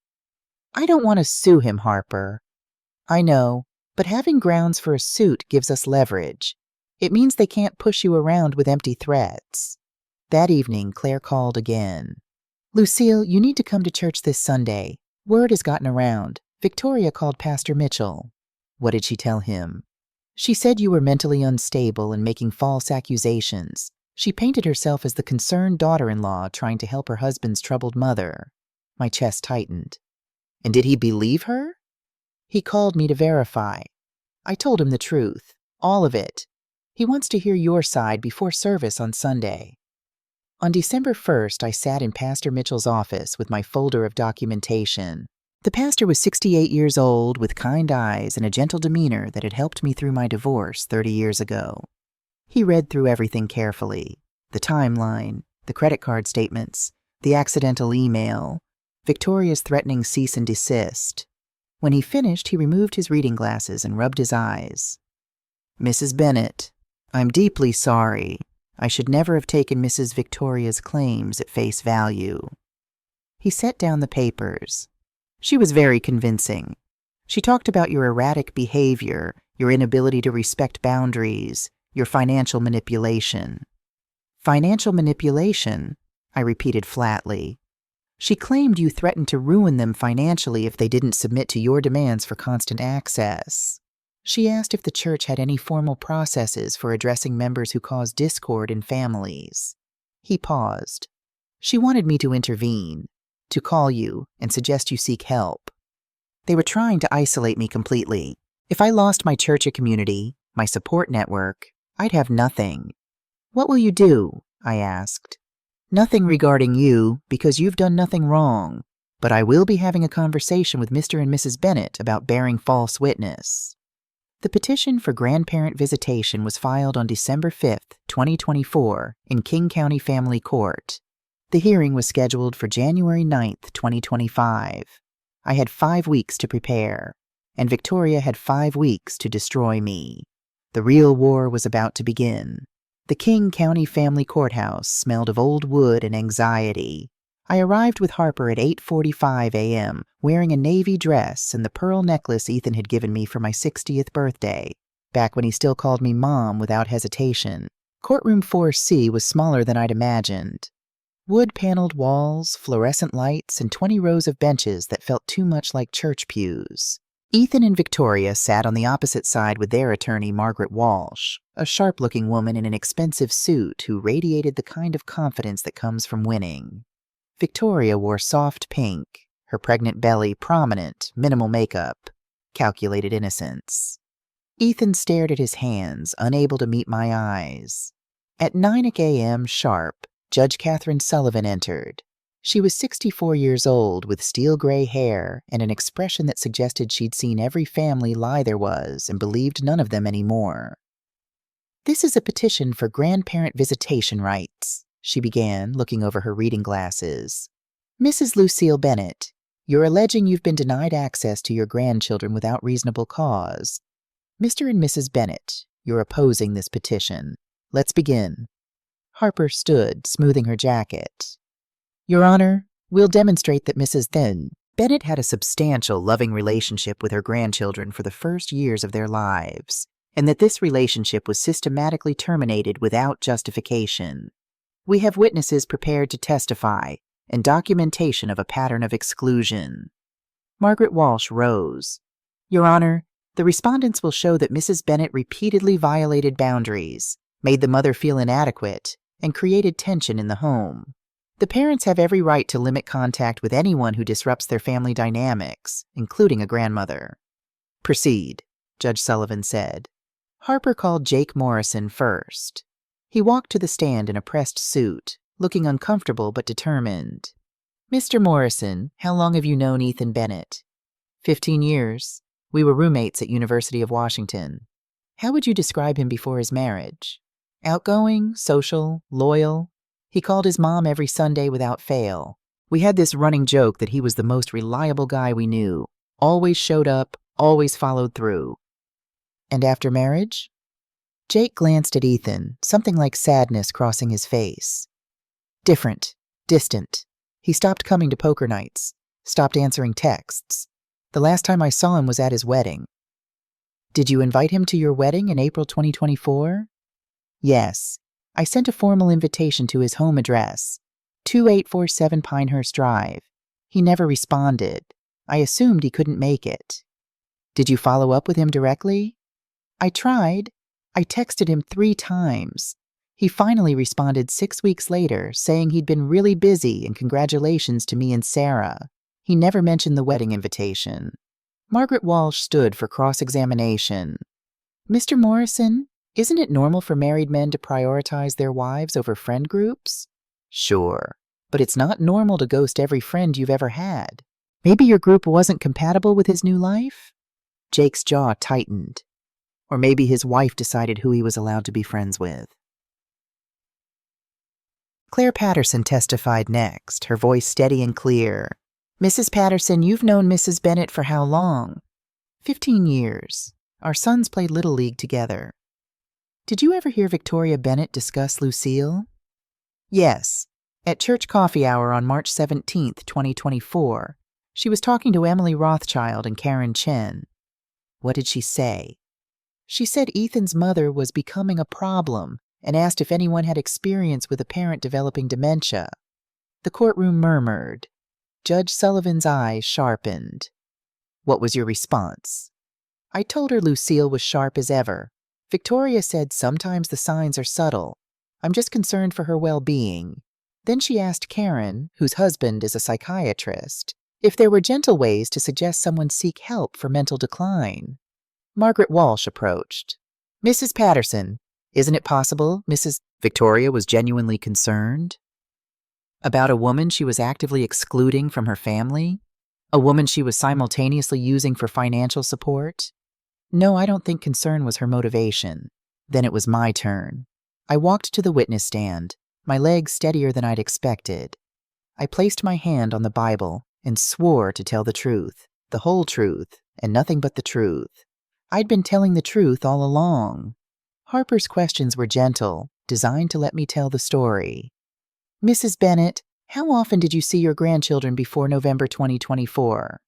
I don't want to sue him, Harper. I know, but having grounds for a suit gives us leverage. It means they can't push you around with empty threats. That evening, Claire called again. Lucille, you need to come to church this Sunday. Word has gotten around. Victoria called Pastor Mitchell. What did she tell him? She said you were mentally unstable and making false accusations. She painted herself as the concerned daughter-in-law trying to help her husband's troubled mother. My chest tightened. And did he believe her? He called me to verify. I told him the truth, all of it. He wants to hear your side before service on Sunday. On December 1st, I sat in Pastor Mitchell's office with my folder of documentation. The pastor was 68 years old, with kind eyes and a gentle demeanor that had helped me through my divorce 30 years ago. He read through everything carefully: the timeline, the credit card statements, the accidental email, Victoria's threatening cease and desist. When he finished, he removed his reading glasses and rubbed his eyes. "Mrs. Bennett, I'm deeply sorry. I should never have taken Mrs. Victoria's claims at face value." He set down the papers. She was very convincing. She talked about your erratic behavior, your inability to respect boundaries, your financial manipulation. "Financial manipulation?" I repeated flatly. She claimed you threatened to ruin them financially if they didn't submit to your demands for constant access. She asked if the church had any formal processes for addressing members who cause discord in families. He paused. "She wanted me to intervene, to call you and suggest you seek help. They were trying to isolate me completely. If I lost my church community, my support network, I'd have nothing." "What will you do?" I asked. "Nothing regarding you, because you've done nothing wrong, but I will be having a conversation with Mr. and Mrs. Bennett about bearing false witness." The petition for grandparent visitation was filed on December 5th, 2024, in King County Family Court. The hearing was scheduled for January 9th, 2025. I had 5 weeks to prepare, and Victoria had 5 weeks to destroy me. The real war was about to begin. The King County Family Courthouse smelled of old wood and anxiety. I arrived with Harper at 8:45 a.m., wearing a navy dress and the pearl necklace Ethan had given me for my 60th birthday, back when he still called me Mom without hesitation. Courtroom 4C was smaller than I'd imagined. Wood-paneled walls, fluorescent lights, and 20 rows of benches that felt too much like church pews. Ethan and Victoria sat on the opposite side with their attorney, Margaret Walsh, a sharp-looking woman in an expensive suit who radiated the kind of confidence that comes from winning. Victoria wore soft pink, her pregnant belly prominent, minimal makeup, calculated innocence. Ethan stared at his hands, unable to meet my eyes. At 9 a.m. sharp, Judge Catherine Sullivan entered. She was 64 years old, with steel-gray hair and an expression that suggested she'd seen every family lie there was and believed none of them anymore. "This is a petition for grandparent visitation rights," she began, looking over her reading glasses. "Mrs. Lucille Bennett, you're alleging you've been denied access to your grandchildren without reasonable cause. Mr. and Mrs. Bennett, you're opposing this petition. Let's begin." Harper stood, smoothing her jacket. "Your Honor, we'll demonstrate that Mrs. Bennett had a substantial, loving relationship with her grandchildren for the first years of their lives, and that this relationship was systematically terminated without justification. We have witnesses prepared to testify and documentation of a pattern of exclusion." Margaret Walsh rose. "Your Honor, the respondents will show that Mrs. Bennett repeatedly violated boundaries, made the mother feel inadequate, and created tension in the home. The parents have every right to limit contact with anyone who disrupts their family dynamics, including a grandmother." "Proceed," Judge Sullivan said. Harper called Jake Morrison first. He walked to the stand in a pressed suit, looking uncomfortable but determined. "Mr. Morrison, how long have you known Ethan Bennett?" 15 years. We were roommates at University of Washington. How would you describe him before his marriage? Outgoing, social, loyal? He called his mom every Sunday without fail. We had this running joke that he was the most reliable guy we knew. Always showed up, always followed through. And after marriage? Jake glanced at Ethan, something like sadness crossing his face. Different. Distant. He stopped coming to poker nights. Stopped answering texts. The last time I saw him was at his wedding. Did you invite him to your wedding in April 2024? Yes. I sent a formal invitation to his home address, 2847 Pinehurst Drive. He never responded. I assumed he couldn't make it. Did you follow up with him directly? I tried. I texted him 3 times. He finally responded 6 weeks later, saying he'd been really busy and congratulations to me and Sarah. He never mentioned the wedding invitation. Margaret Walsh stood for cross-examination. Mr. Morrison, isn't it normal for married men to prioritize their wives over friend groups? Sure, but it's not normal to ghost every friend you've ever had. Maybe your group wasn't compatible with his new life? Jake's jaw tightened. Or maybe his wife decided who he was allowed to be friends with. Claire Patterson testified next, her voice steady and clear. Mrs. Patterson, you've known Mrs. Bennett for how long? 15 years. Our sons played Little League together. Did you ever hear Victoria Bennett discuss Lucille? Yes. At church coffee hour on March 17, 2024, she was talking to Emily Rothschild and Karen Chen. What did she say? She said Ethan's mother was becoming a problem and asked if anyone had experience with a parent developing dementia. The courtroom murmured. Judge Sullivan's eyes sharpened. What was your response? I told her Lucille was sharp as ever. Victoria said sometimes the signs are subtle. I'm just concerned for her well-being. Then she asked Karen, whose husband is a psychiatrist, if there were gentle ways to suggest someone seek help for mental decline. Margaret Walsh approached. Mrs. Patterson, isn't it possible Mrs. Victoria was genuinely concerned? About a woman she was actively excluding from her family? A woman she was simultaneously using for financial support? No, I don't think concern was her motivation. Then it was my turn. I walked to the witness stand, my legs steadier than I'd expected. I placed my hand on the Bible and swore to tell the truth, the whole truth, and nothing but the truth. I'd been telling the truth all along. Harper's questions were gentle, designed to let me tell the story. Mrs. Bennett, how often did you see your grandchildren before November 2024?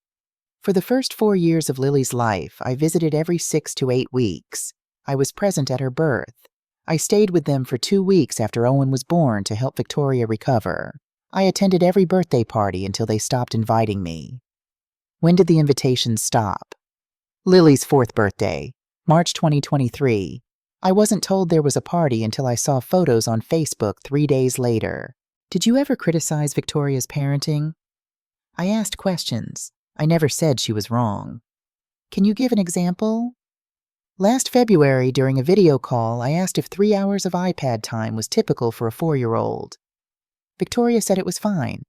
For the first 4 years of Lily's life, I visited every 6 to 8 weeks. I was present at her birth. I stayed with them for 2 weeks after Owen was born to help Victoria recover. I attended every birthday party until they stopped inviting me. When did the invitations stop? Lily's 4th birthday, March 2023. I wasn't told there was a party until I saw photos on Facebook 3 days later. Did you ever criticize Victoria's parenting? I asked questions. I never said she was wrong. Can you give an example? Last February, during a video call, I asked if 3 hours of iPad time was typical for a 4-year-old. Victoria said it was fine.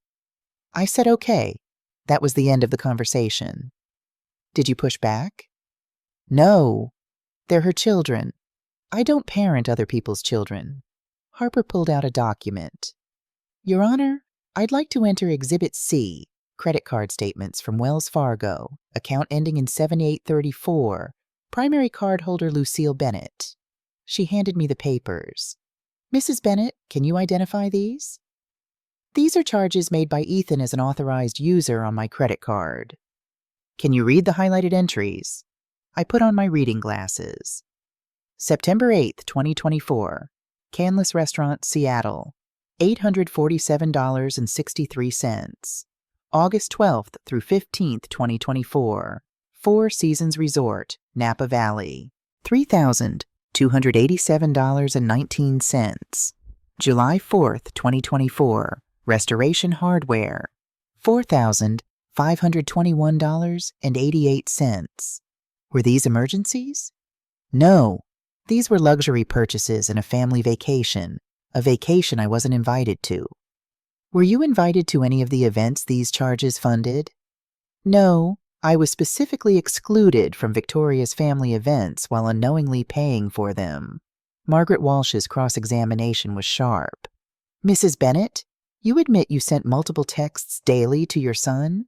I said okay. That was the end of the conversation. Did you push back? No. They're her children. I don't parent other people's children. Harper pulled out a document. Your Honor, I'd like to enter Exhibit C, credit card statements from Wells Fargo, account ending in 7834, primary card holder Lucille Bennett. She handed me the papers. Mrs. Bennett, can you identify these? These are charges made by Ethan as an authorized user on my credit card. Can you read the highlighted entries? I put on my reading glasses. September 8th, 2024, Canlis Restaurant, Seattle, $847.63. August 12th through 15th, 2024, Four Seasons Resort, Napa Valley, $3,287.19. July 4th, 2024, Restoration Hardware, $4,521.88. Were these emergencies? No. These were luxury purchases and a family vacation, a vacation I wasn't invited to. Were you invited to any of the events these charges funded? No, I was specifically excluded from Victoria's family events while unknowingly paying for them. Margaret Walsh's cross-examination was sharp. Mrs. Bennett, you admit you sent multiple texts daily to your son?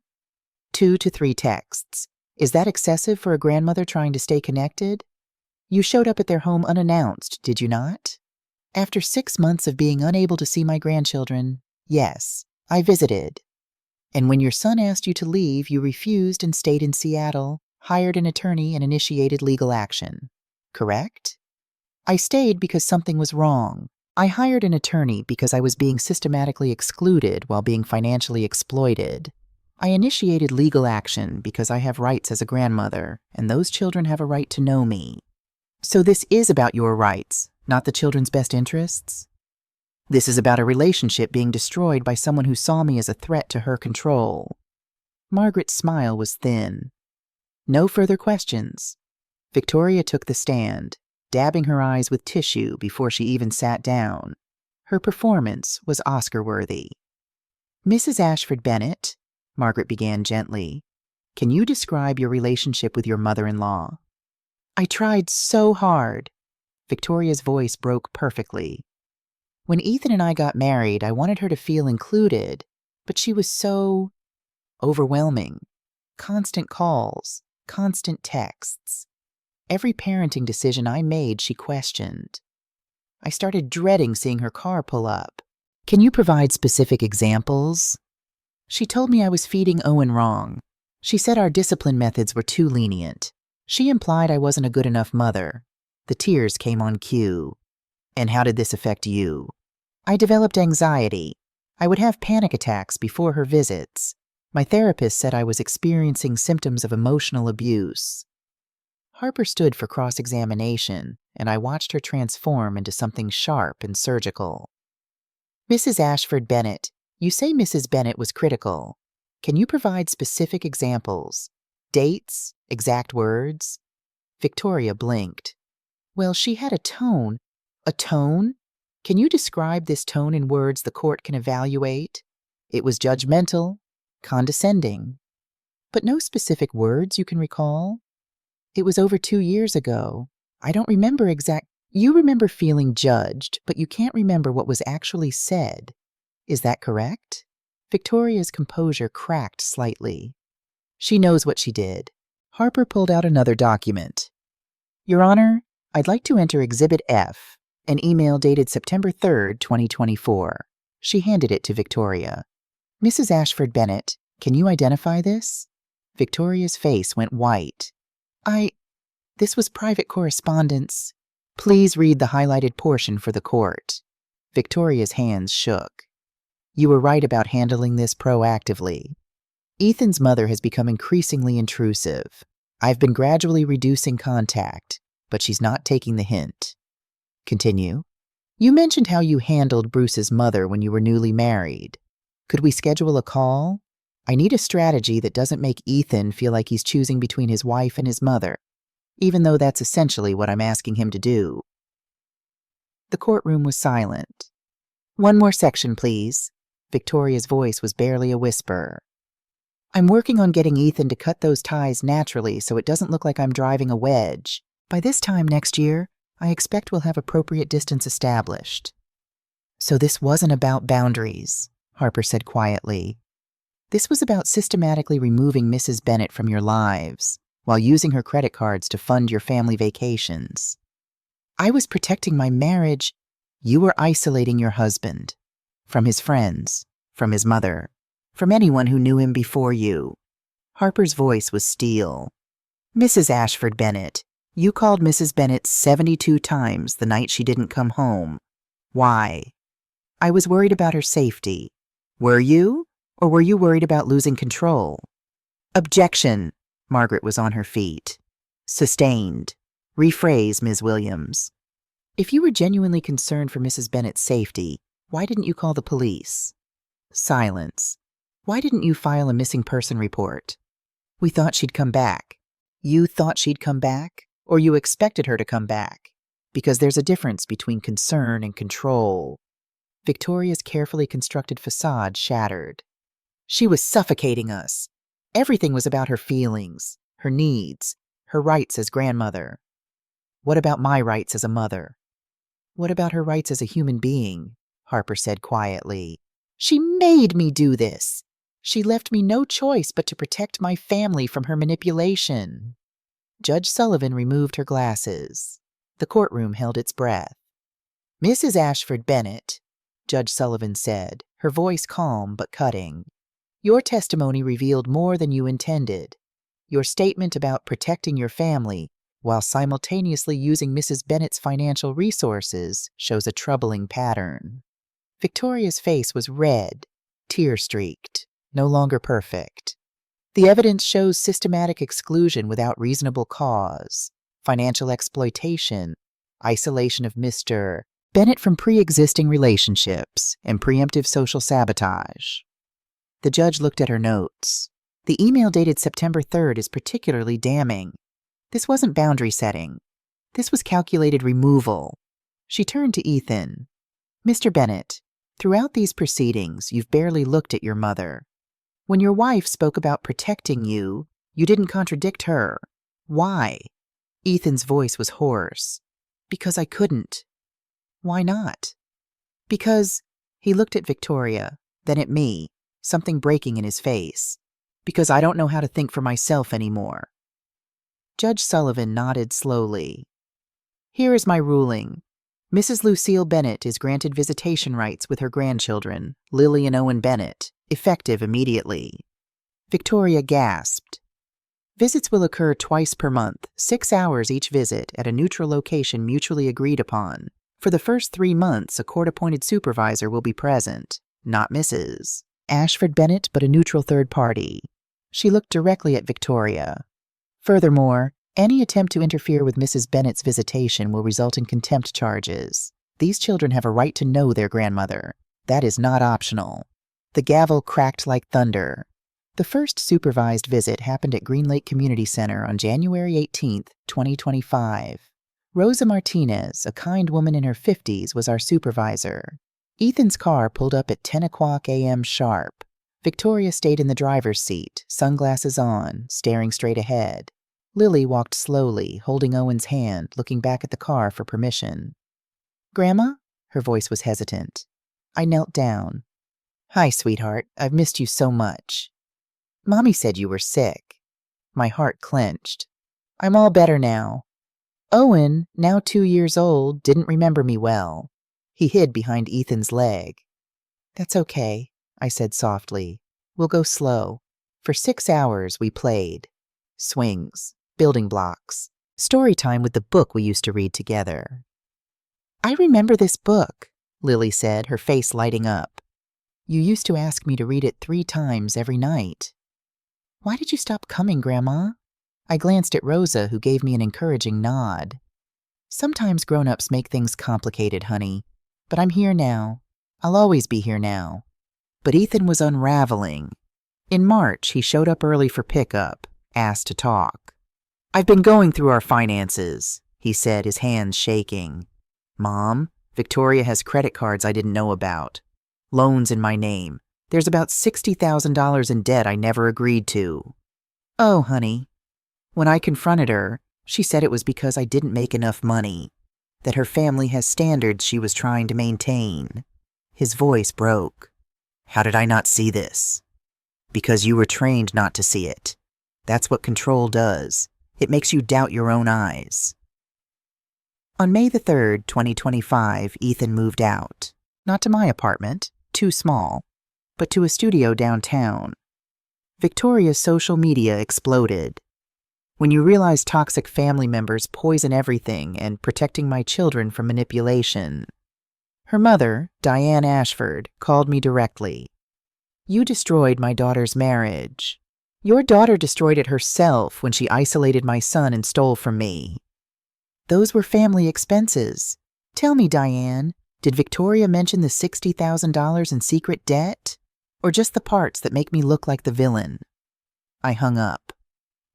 2 to 3 texts. Is that excessive for a grandmother trying to stay connected? You showed up at their home unannounced, did you not? After 6 months of being unable to see my grandchildren, yes, I visited. And when your son asked you to leave, you refused and stayed in Seattle, hired an attorney, and initiated legal action. Correct? I stayed because something was wrong. I hired an attorney because I was being systematically excluded while being financially exploited. I initiated legal action because I have rights as a grandmother, and those children have a right to know me. So this is about your rights, not the children's best interests? This is about a relationship being destroyed by someone who saw me as a threat to her control. Margaret's smile was thin. No further questions. Victoria took the stand, dabbing her eyes with tissue before she even sat down. Her performance was Oscar-worthy. "Mrs. Ashford Bennet," Margaret began gently, "can you describe your relationship with your mother-in-law?" "I tried so hard." Victoria's voice broke perfectly. "When Ethan and I got married, I wanted her to feel included, but she was so overwhelming. Constant calls, constant texts. Every parenting decision I made, she questioned. I started dreading seeing her car pull up. Can you provide specific examples?" "She told me I was feeding Owen wrong. She said our discipline methods were too lenient. She implied I wasn't a good enough mother." The tears came on cue. "And how did this affect you?" "I developed anxiety. I would have panic attacks before her visits. My therapist said I was experiencing symptoms of emotional abuse." Harper stood for cross-examination, and I watched her transform into something sharp and surgical. "Mrs. Ashford Bennet, you say Mrs. Bennet was critical. Can you provide specific examples? Dates? Exact words?" Victoria blinked. "Well, she had a tone." "A tone? Can you describe this tone in words the court can evaluate?" "It was judgmental, condescending." "But no specific words you can recall?" "It was over 2 years ago. I don't remember You remember feeling judged, but you can't remember what was actually said. Is that correct?" Victoria's composure cracked slightly. "She knows what she did." Harper pulled out another document. "Your Honor, I'd like to enter Exhibit F, an email dated September 3rd, 2024. She handed it to Victoria. "Mrs. Ashford Bennet, can you identify this?" Victoria's face went white. This was private correspondence." "Please read the highlighted portion for the court." Victoria's hands shook. "You were right about handling this proactively. Ethan's mother has become increasingly intrusive. I've been gradually reducing contact, but she's not taking the hint." Continue. "You mentioned how you handled Bruce's mother when you were newly married. Could we schedule a call? I need a strategy that doesn't make Ethan feel like he's choosing between his wife and his mother, even though that's essentially what I'm asking him to do." The courtroom was silent. "One more section, please." Victoria's voice was barely a whisper. "I'm working on getting Ethan to cut those ties naturally so it doesn't look like I'm driving a wedge. By this time next year, I expect we'll have appropriate distance established." "So this wasn't about boundaries," Harper said quietly. "This was about systematically removing Mrs. Bennet from your lives, while using her credit cards to fund your family vacations. I was protecting my marriage. You were isolating your husband. From his friends, from his mother, from anyone who knew him before you." Harper's voice was steel. "Mrs. Ashford Bennet, you called Mrs. Bennet 72 times the night she didn't come home. Why?" "I was worried about her safety." "Were you? Or were you worried about losing control?" "Objection." Margaret was on her feet. "Sustained. Rephrase, Ms. Williams." "If you were genuinely concerned for Mrs. Bennet's safety, why didn't you call the police?" Silence. "Why didn't you file a missing person report?" "We thought she'd come back." "You thought she'd come back? Or you expected her to come back? Because there's a difference between concern and control." Victoria's carefully constructed facade shattered. "She was suffocating us. Everything was about her feelings, her needs, her rights as grandmother." "What about my rights as a mother?" "What about her rights as a human being?" Harper said quietly. "She made me do this. She left me no choice but to protect my family from her manipulation." Judge Sullivan removed her glasses. The courtroom held its breath. "Mrs. Ashford Bennet," Judge Sullivan said, her voice calm but cutting, "your testimony revealed more than you intended. Your statement about protecting your family while simultaneously using Mrs. Bennet's financial resources shows a troubling pattern." Victoria's face was red, tear-streaked, no longer perfect. "The evidence shows systematic exclusion without reasonable cause, financial exploitation, isolation of Mr. Bennet from pre-existing relationships, and preemptive social sabotage." The judge looked at her notes. "The email dated September 3rd is particularly damning. This wasn't boundary setting. This was calculated removal. She turned to Ethan. Mr. Bennett, throughout these proceedings, you've barely looked at your mother. When your wife spoke about protecting you, you didn't contradict her. Why? Ethan's voice was hoarse. Because I couldn't. Why not? Because, he looked at Victoria, then at me, something breaking in his face. Because I don't know how to think for myself anymore. Judge Sullivan nodded slowly. Here is my ruling. Mrs. Lucille Bennett is granted visitation rights with her grandchildren, Lily and Owen Bennett, effective immediately. Victoria gasped. Visits will occur twice per month, 6 hours each visit at a neutral location mutually agreed upon. For the first 3 months, a court-appointed supervisor will be present, not Mrs. Ashford Bennett, but a neutral third party. She looked directly at Victoria. Furthermore, any attempt to interfere with Mrs. Bennett's visitation will result in contempt charges. These children have a right to know their grandmother. That is not optional. The gavel cracked like thunder. The first supervised visit happened at Green Lake Community Center on January 18, 2025. Rosa Martinez, a kind woman in her 50s, was our supervisor. Ethan's car pulled up at 10 o'clock a.m. sharp. Victoria stayed in the driver's seat, sunglasses on, staring straight ahead. Lily walked slowly, holding Owen's hand, looking back at the car for permission. Grandma? Her voice was hesitant. I knelt down. Hi, sweetheart. I've missed you so much. Mommy said you were sick. My heart clenched. I'm all better now. Owen, now 2 years old, didn't remember me well. He hid behind Ethan's leg. That's okay, I said softly. We'll go slow. For 6 hours we played. Swings, building blocks, story time with the book we used to read together. I remember this book, Lily said, her face lighting up. You used to ask me to read it 3 times every night. Why did you stop coming, Grandma? I glanced at Rosa, who gave me an encouraging nod. Sometimes grown-ups make things complicated, honey. But I'm here now. I'll always be here now. But Ethan was unraveling. In March, he showed up early for pickup, asked to talk. I've been going through our finances, he said, his hands shaking. Mom, Victoria has credit cards I didn't know about. Loans in my name. There's about $60,000 in debt I never agreed to. Oh, honey. When I confronted her, she said it was because I didn't make enough money, that her family has standards she was trying to maintain. His voice broke. How did I not see this? Because you were trained not to see it. That's what control does. It makes you doubt your own eyes. On May the 3rd, 2025, Ethan moved out. Not to my apartment, too small, but to a studio downtown. Victoria's social media exploded. When you realize toxic family members poison everything and protecting my children from manipulation. Her mother, Diane Ashford, called me directly. You destroyed my daughter's marriage. Your daughter destroyed it herself when she isolated my son and stole from me. Those were family expenses. Tell me, Diane, did Victoria mention the $60,000 in secret debt? Or just the parts that make me look like the villain? I hung up.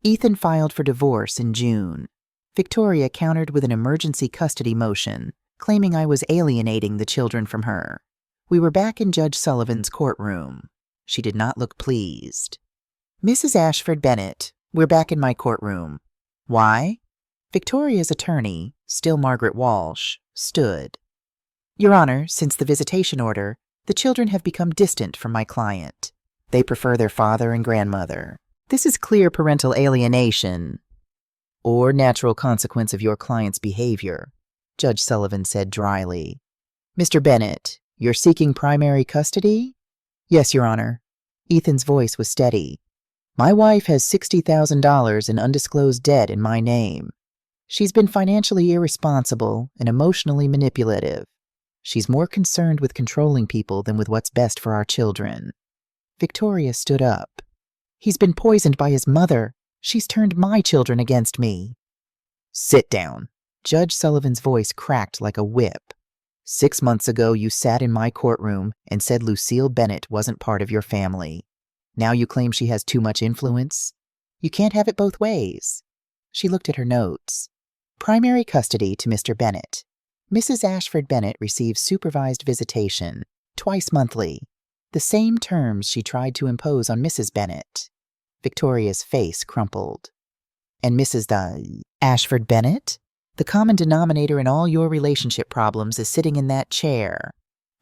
Ethan filed for divorce in June. Victoria countered with an emergency custody motion, claiming I was alienating the children from her. We were back in Judge Sullivan's courtroom. She did not look pleased. Mrs. Ashford Bennett, we're back in my courtroom. Why? Victoria's attorney, still Margaret Walsh, stood. Your Honor, since the visitation order, the children have become distant from my client. They prefer their father and grandmother. This is clear parental alienation, or natural consequence of your client's behavior, Judge Sullivan said dryly. Mr. Bennett, you're seeking primary custody? Yes, Your Honor. Ethan's voice was steady. My wife has $60,000 in undisclosed debt in my name. She's been financially irresponsible and emotionally manipulative. She's more concerned with controlling people than with what's best for our children. Victoria stood up. He's been poisoned by his mother. She's turned my children against me. Sit down. Judge Sullivan's voice cracked like a whip. 6 months ago, you sat in my courtroom and said Lucille Bennett wasn't part of your family. Now you claim she has too much influence? You can't have it both ways. She looked at her notes. Primary custody to Mr. Bennett. Mrs. Ashford Bennett receives supervised visitation, twice monthly. The same terms she tried to impose on Mrs. Bennett. Victoria's face crumpled. And Mrs. Ashford Bennett? The common denominator in all your relationship problems is sitting in that chair.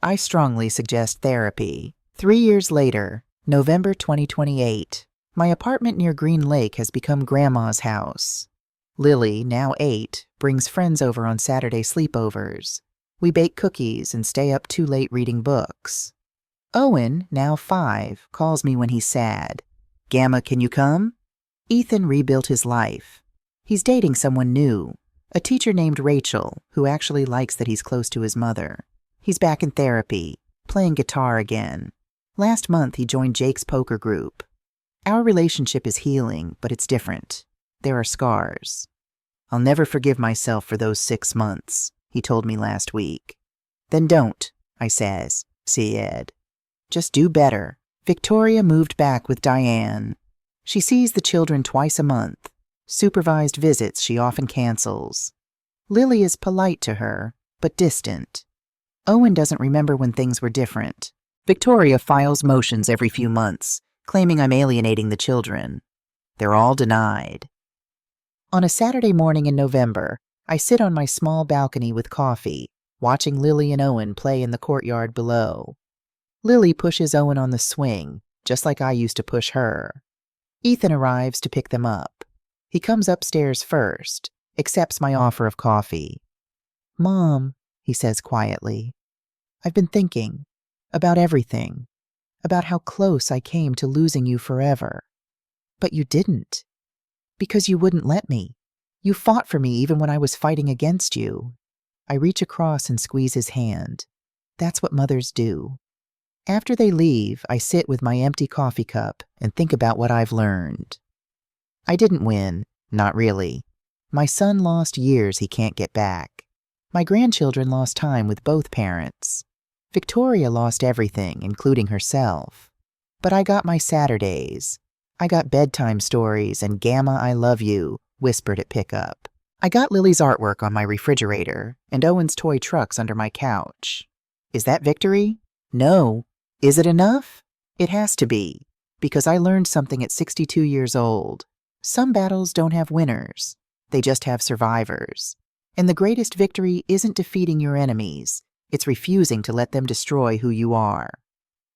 I strongly suggest therapy. 3 years later, November 2028. My apartment near Green Lake has become Grandma's house. Lily, now 8, brings friends over on Saturday sleepovers. We bake cookies and stay up too late reading books. Owen, now 5, calls me when he's sad. Gamma, can you come? Ethan rebuilt his life. He's dating someone new, a teacher named Rachel, who actually likes that he's close to his mother. He's back in therapy, playing guitar again. Last month, he joined Jake's poker group. Our relationship is healing, but it's different. There are scars. I'll never forgive myself for those 6 months, he told me last week. Then don't, I says. Just do better. Victoria moved back with Diane. She sees the children twice a month. Supervised visits she often cancels. Lily is polite to her, but distant. Owen doesn't remember when things were different. Victoria files motions every few months, claiming I'm alienating the children. They're all denied. On a Saturday morning in November, I sit on my small balcony with coffee, watching Lily and Owen play in the courtyard below. Lily pushes Owen on the swing, just like I used to push her. Ethan arrives to pick them up. He comes upstairs first, accepts my offer of coffee. Mom, he says quietly, I've been thinking about everything, about how close I came to losing you forever. But you didn't. Because you wouldn't let me. You fought for me even when I was fighting against you. I reach across and squeeze his hand. That's what mothers do. After they leave, I sit with my empty coffee cup and think about what I've learned. I didn't win, not really. My son lost years he can't get back. My grandchildren lost time with both parents. Victoria lost everything, including herself. But I got my Saturdays. I got bedtime stories and Gamma I love you, whispered at pickup. I got Lily's artwork on my refrigerator and Owen's toy trucks under my couch. Is that victory? No. Is it enough? It has to be, because I learned something at 62 years old. Some battles don't have winners. They just have survivors. And the greatest victory isn't defeating your enemies. It's refusing to let them destroy who you are.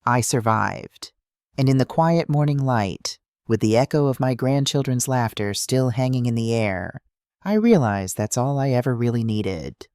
I survived. And in the quiet morning light, with the echo of my grandchildren's laughter still hanging in the air, I realized that's all I ever really needed.